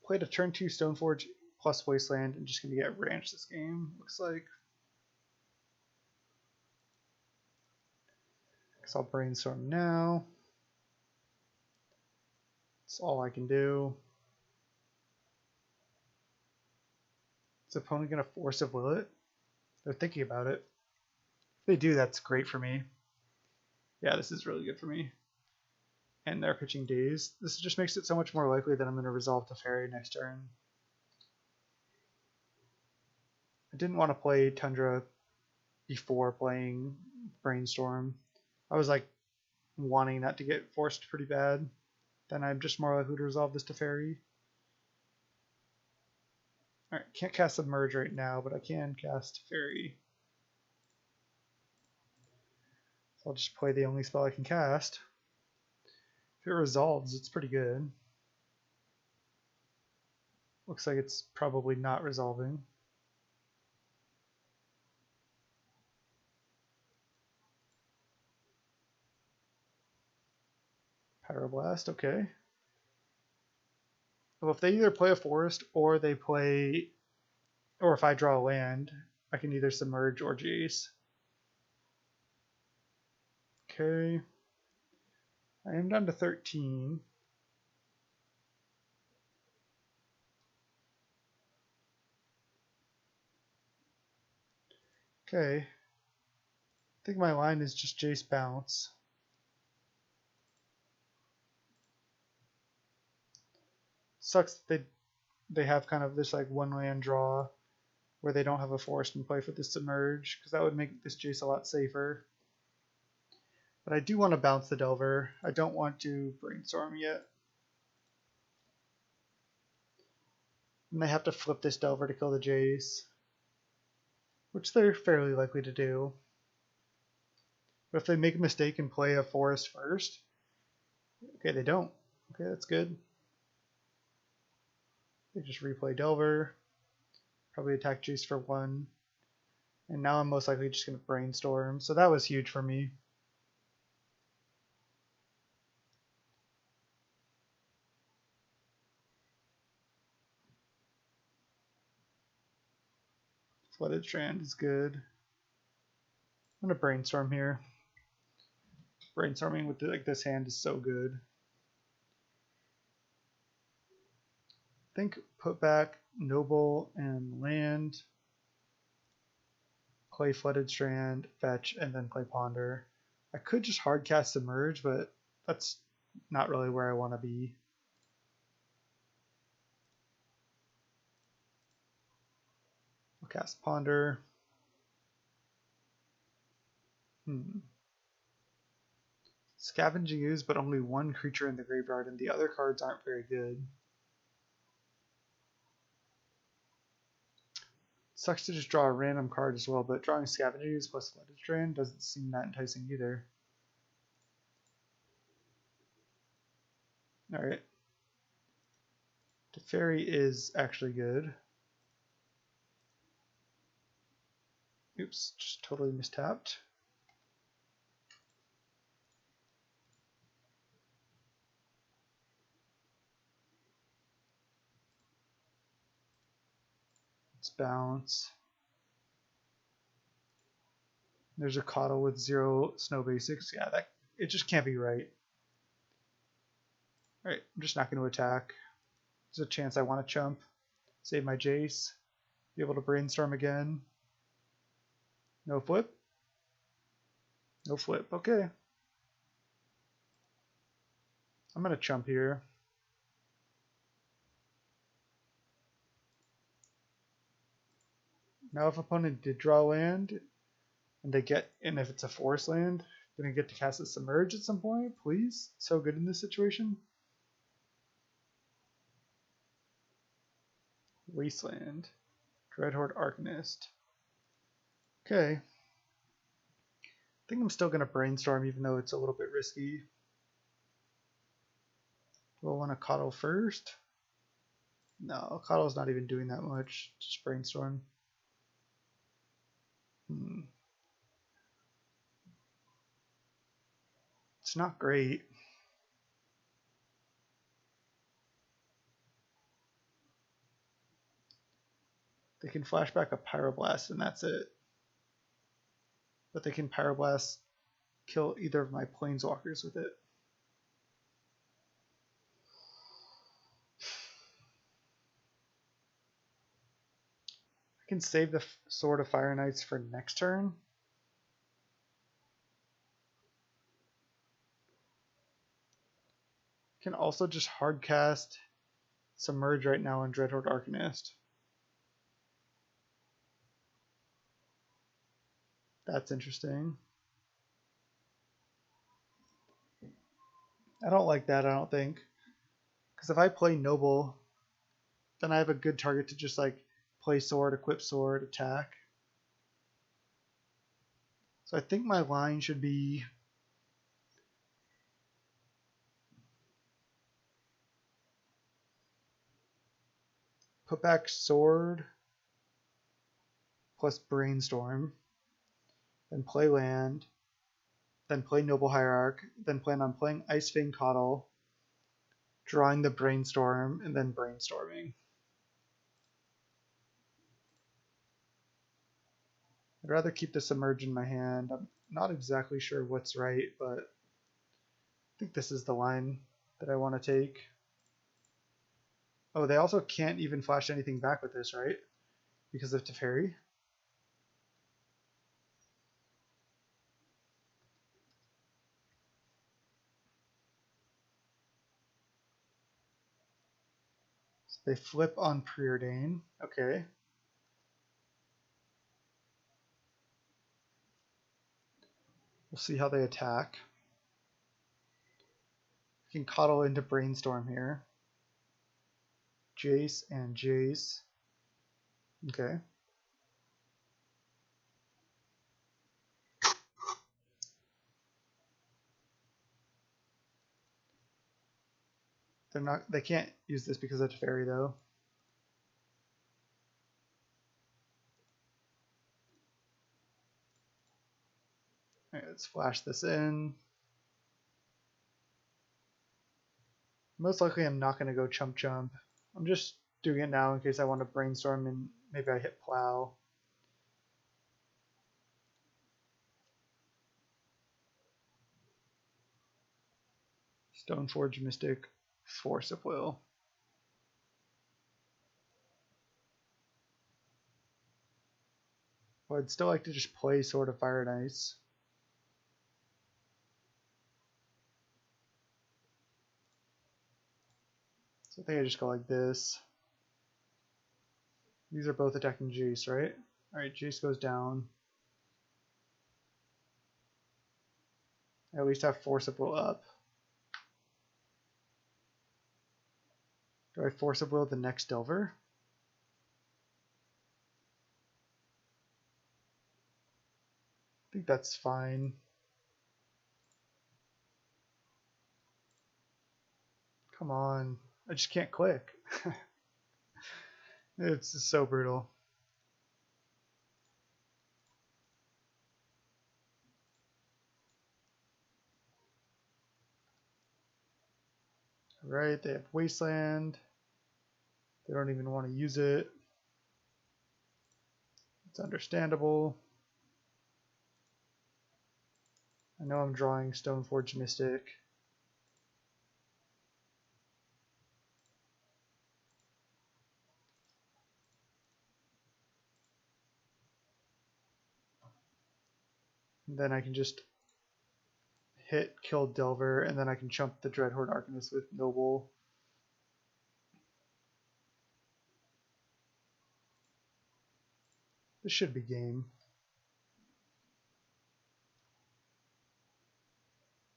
Played a turn 2 Stoneforge plus Wasteland and just going to get Ranch this game, looks like. Guess I'll brainstorm now. That's all I can do. Is the opponent going to force of will it? They're thinking about it. If they do, that's great for me. Yeah, this is really good for me. And they're pitching Daze. This just makes it so much more likely that I'm going to resolve Teferi next turn. I didn't want to play Tundra before playing Brainstorm. I was like wanting that to get forced pretty bad. Then I'm just more likely to resolve this Teferi. Alright, can't cast Submerge right now, but I can cast Teferi. So I'll just play the only spell I can cast. If it resolves, it's pretty good. Looks like it's probably not resolving. Pyroblast, okay. Well, if they either play a forest or they play, or if I draw a land, I can either submerge or Jace. Okay. I am down to 13. Okay. I think my line is just Jace bounce. Sucks that they have kind of this like one land draw where they don't have a forest in play for this submerge, because that would make this Jace a lot safer. But I do want to bounce the Delver. I don't want to brainstorm yet. And they have to flip this Delver to kill the Jace, which they're fairly likely to do. But if they make a mistake and play a forest first, okay, they don't. Okay, that's good. They just replay Delver, probably attack Jace for 1. And now I'm most likely just going to brainstorm. So that was huge for me. Flooded Strand is good. I'm going to brainstorm here. Brainstorming with like this hand is so good. I think put back Noble and land. Play Flooded Strand, fetch, and then play Ponder. I could just hard cast Submerge, but that's not really where I want to be. I'll cast Ponder. Scavenging Ooze, but only one creature in the graveyard, and the other cards aren't very good. Sucks to just draw a random card as well, but drawing Scavenging Ooze plus Flooded Strand doesn't seem that enticing either. Alright. Teferi is actually good. Oops, just totally mistapped. Let's bounce. There's a Coddle with 0 snow basics. Yeah, it just can't be right. Alright, I'm just not going to attack. There's a chance I want to chump. Save my Jace. Be able to brainstorm again. No flip? No flip. Okay. I'm going to chump here. Now if opponent did draw land, and if it's a forest land, gonna get to cast a Submerge at some point, please. So good in this situation. Wasteland. Dreadhorde Arcanist. Okay. I think I'm still gonna brainstorm even though it's a little bit risky. Do I want to Coddle first? No, Coddle's not even doing that much. Just brainstorm. It's not great. They can flashback a Pyroblast and that's it. But they can Pyroblast kill either of my Planeswalkers with it. I can save the Sword of Fire Knights for next turn. Can also just hardcast Submerge right now on Dreadhorde Arcanist. That's interesting. I don't like that, I don't think. Because if I play Noble, then I have a good target to just like play Sword, equip Sword, attack. So I think my line should be put back Sword plus Brainstorm, then play land, then play Noble Hierarch, then plan on playing Ice-Fang Coddle, drawing the Brainstorm, and then brainstorming. I'd rather keep the Submerge in my hand. I'm not exactly sure what's right, but I think this is the line that I want to take. Oh, they also can't even flash anything back with this, right? Because of Teferi. So they flip on Preordain. Okay. We'll see how they attack. We can Coddle into Brainstorm here. Jace and Jace. Okay. They can't use this because of Teferi though. Alright, let's flash this in. Most likely I'm not going to go chump chump. I'm just doing it now in case I want to brainstorm and maybe I hit plow. Stoneforge Mystic, Force of Will. Well, I'd still like to just play Sword of Fire and Ice. So I think I just go like this. These are both attacking Jace, right? Alright, Jace goes down. I at least have Force of Will up. Do I Force of Will the next Delver? I think that's fine. Come on. I just can't click. It's just so brutal. Right, they have Wasteland. They don't even want to use it. It's understandable. know I'm drawing Stoneforge Mystic. And then I can just hit, kill Delver, and then I can chump the Dreadhorde Arcanist with Noble. This should be game.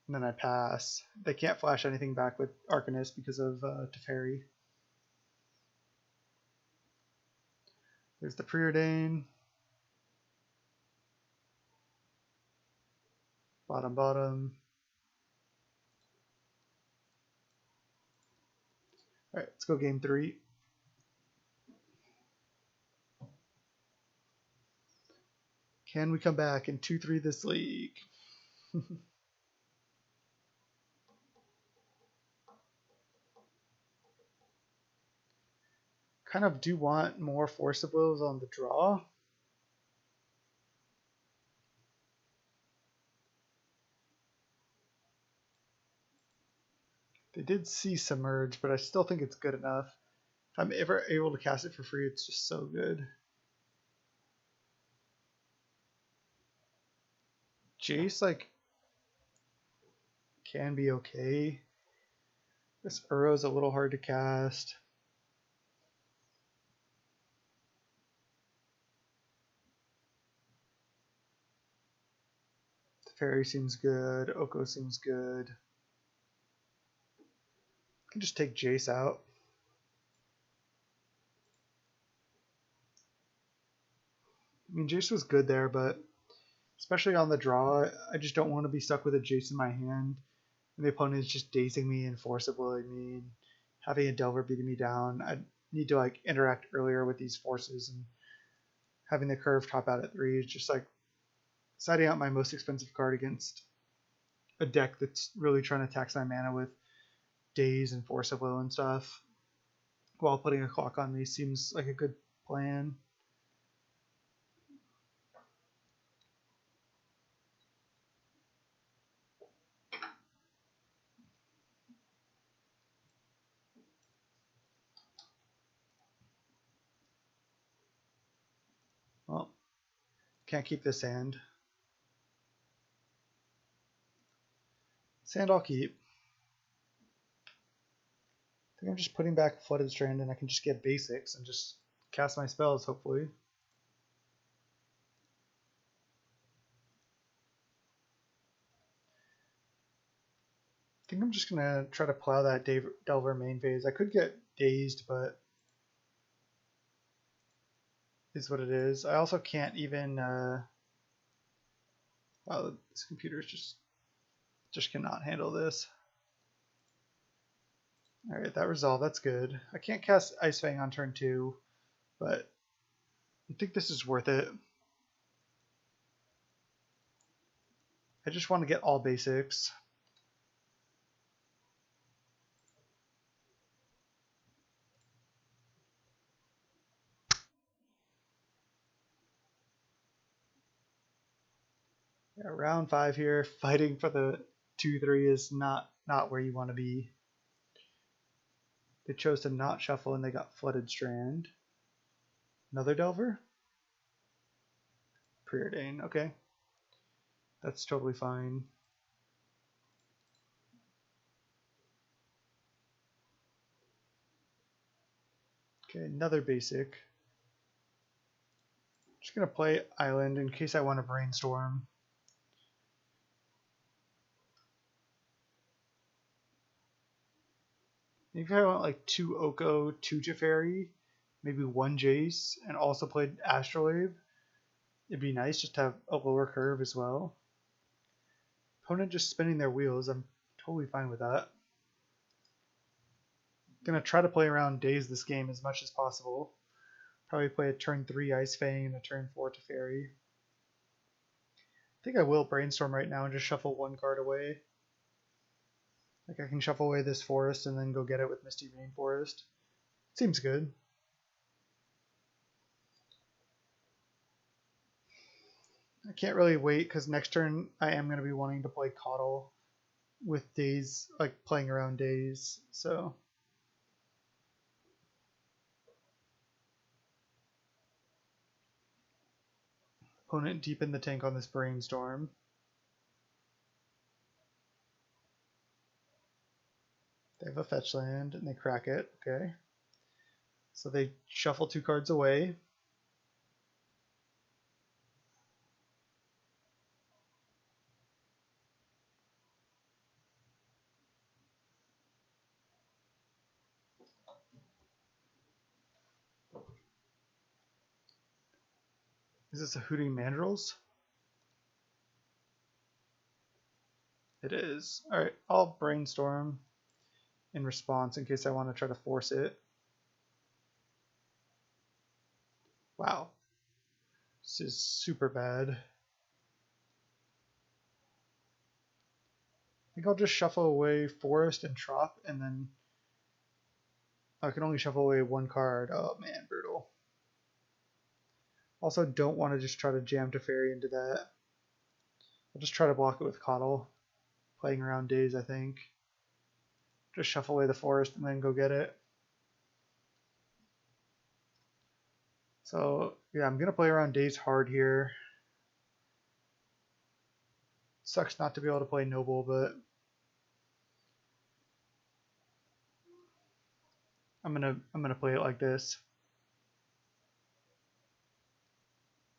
And then I pass. They can't flash anything back with Arcanist because of Teferi. There's the Preordain. Bottom, bottom. Alright, let's go game 3. Can we come back in 2-3 this league? Kind of do want more Force of Wills on the draw. They did see Submerge, but I still think it's good enough. If I'm ever able to cast it for free, it's just so good. Jace, like, can be okay. This Uro's a little hard to cast. Fairy seems good. Oko seems good. I can just take Jace out. I mean, Jace was good there, but especially on the draw, I just don't want to be stuck with a Jace in my hand. And the opponent is just dazing me and force of willing me and having a Delver beating me down. I need to like interact earlier with these forces, and having the curve top out at 3 is just like siding out my most expensive card against a deck that's really trying to tax my mana with Daze and Force of Will and stuff while putting a clock on me seems like a good plan. Well, can't keep this sand. Sand I'll keep. I think I'm just putting back Flooded Strand and I can just get basics and just cast my spells, hopefully. I think I'm just going to try to plow that Delver main phase. I could get dazed, but is what it is. I also can't even... wow, this computer just cannot handle this. Alright, that resolved. That's good. I can't cast Ice-Fang on turn 2, but I think this is worth it. I just want to get all basics. Yeah, round 5 here. Fighting for the 2-3 is not where you want to be. They chose to not shuffle and they got Flooded Strand. Another Delver? Preordain, okay. That's totally fine. Okay, another basic. Just gonna play Island in case I want to brainstorm. If I want like 2 Oko, 2 Teferi, maybe 1 Jace, and also played Astrolabe, it'd be nice just to have a lower curve as well. Opponent just spinning their wheels, I'm totally fine with that. Gonna try to play around Daze this game as much as possible. Probably play a turn 3 Ice-Fang and a turn 4 Teferi. I think I will brainstorm right now and just shuffle 1 card away. Like I can shuffle away this forest and then go get it with Misty Rainforest. Seems good. I can't really wait because next turn I am going to be wanting to play Coddle with days, like playing around days. So opponent deep in the tank on this Brainstorm. They have a fetch land and they crack it. Okay. So they shuffle 2 cards away. Is this a Hooting Mandrills? It is. Alright, I'll Brainstorm in response in case I want to try to force it. Wow. This is super bad. I think I'll just shuffle away Forest and Trop, and then I can only shuffle away 1 card. Oh man, brutal. Also, don't want to just try to jam Teferi into that. I'll just try to block it with Coddle. Playing around days, I think. Just shuffle away the Forest and then go get it. So, yeah, I'm going to play around days hard here. Sucks not to be able to play Noble, but I'm gonna play it like this.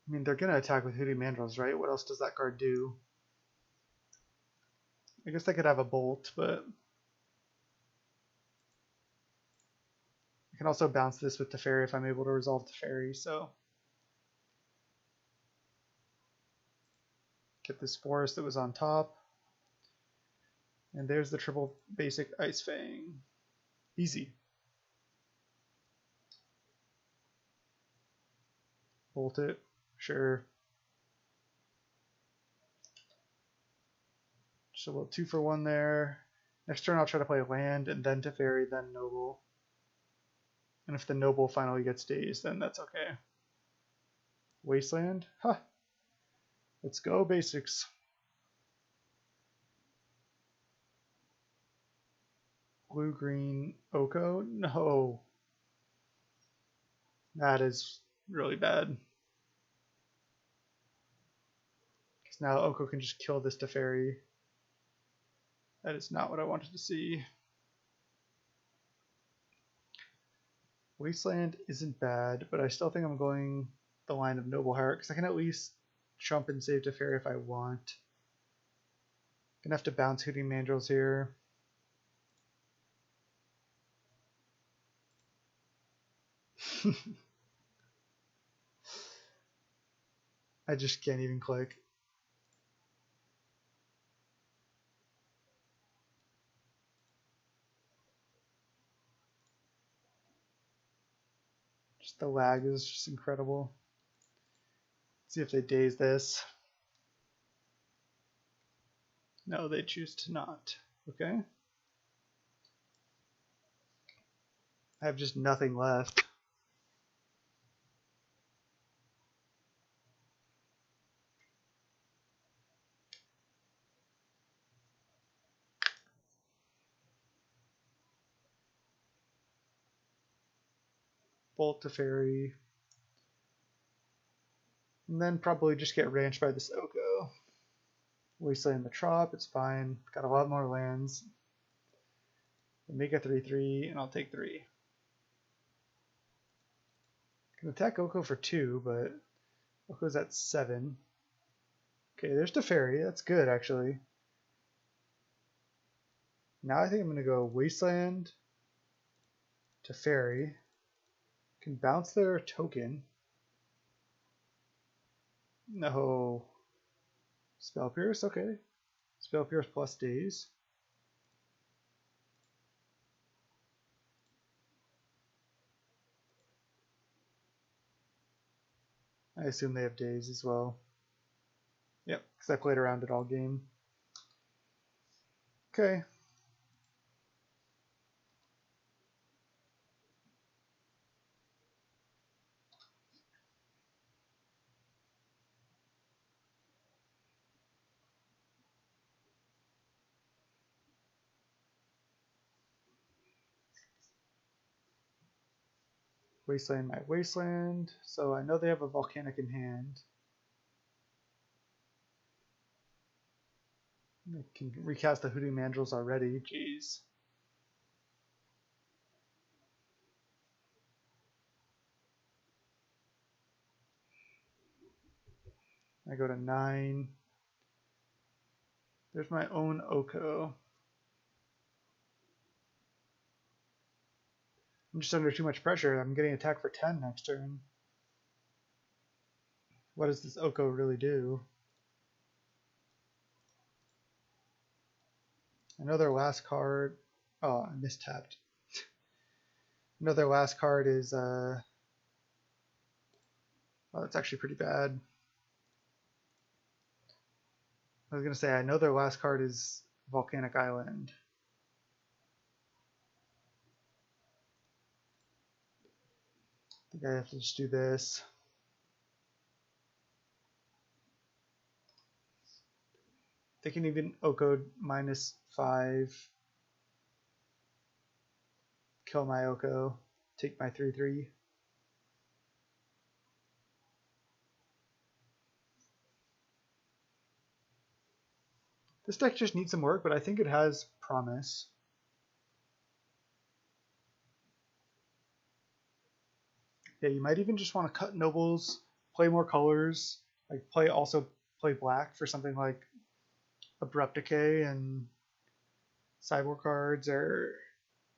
I mean, they're gonna attack with Hooting Mandrills, right? What else does that card do? I guess I could have a Bolt, but I can also bounce this with Teferi if I'm able to resolve Teferi, so get this Forest that was on top. And there's the triple basic Ice-Fang. Easy. Bolt it, sure. Just a little 2 for 1 there. Next turn I'll try to play land and then Teferi, then Noble. And if the Noble finally gets dazed, then that's okay. Wasteland? Huh. Let's go, basics. Blue-green Oko? No. That is really bad. Because now Oko can just kill this Teferi. That is not what I wanted to see. Wasteland isn't bad, but I still think I'm going the line of Noble Heart, because I can at least jump and save Teferi if I want. Gonna have to bounce Hooting Mandrills here. I just can't even click. Just the lag is just incredible. Let's see if they daze this. No, they choose to not. Okay. I have just nothing left. Bolt Teferi. And then probably just get ranched by this Oko. Wasteland the Trop, it's fine. Got a lot more lands. Make a 3/3, and I'll take 3. Can attack Oko for 2, but Oko's at 7. Okay, there's Teferi. That's good, actually. Now I think I'm going to go Wasteland, Teferi. Can bounce their token. No. Spell Pierce, okay. Spell Pierce plus daze. I assume they have daze as well. Yep, because I played around it all game. Okay. wasteland my wasteland. So I know they have a volcanic in hand. I can recast the Hoodoo Mandrills already. Jeez. I go to 9. There's my own Oko. I'm just under too much pressure. I'm getting attacked for 10 next turn. What does this Oko really do? I know their last card. Oh, I mistapped. I know their last card is. Oh, it's actually pretty bad. I was gonna say I know their last card is Volcanic Island. I think I have to just do this. They can even Oko -5. Kill my Oko. Take my 3/3. This deck just needs some work, but I think it has promise. Yeah, you might even just want to cut nobles, play more colors, like also play black for something like Abrupt Decay and sideboard cards, or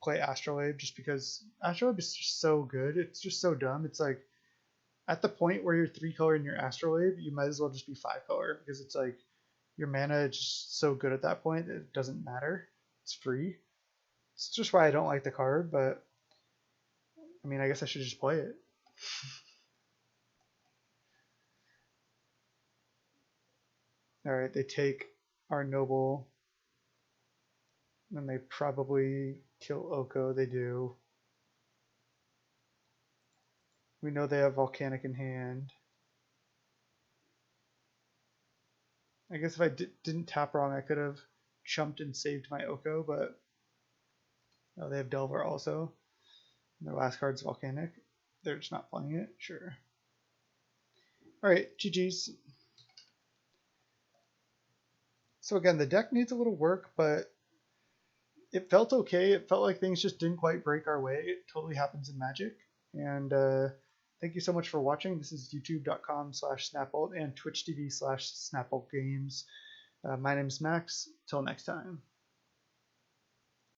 play Astrolabe just because Astrolabe is just so good. It's just so dumb. It's like at the point where you're 3-color in your Astrolabe, you might as well just be 5-color because it's like your mana is just so good at that point that it doesn't matter. It's free. It's just why I don't like the card, but I mean, I guess I should just play it. Alright, they take our noble, and they probably kill Oko. They do. We know they have Volcanic in hand. I guess if I didn't tap wrong, I could have chumped and saved my Oko, but no, they have Delver also. And their last card's Volcanic. They're just not playing it? Sure. Alright, GG's. So again, the deck needs a little work, but it felt okay. It felt like things just didn't quite break our way. It totally happens in Magic. And thank you so much for watching. This is youtube.com/snapbolt and twitch.tv/snapboltgames. My name's Max. Till next time.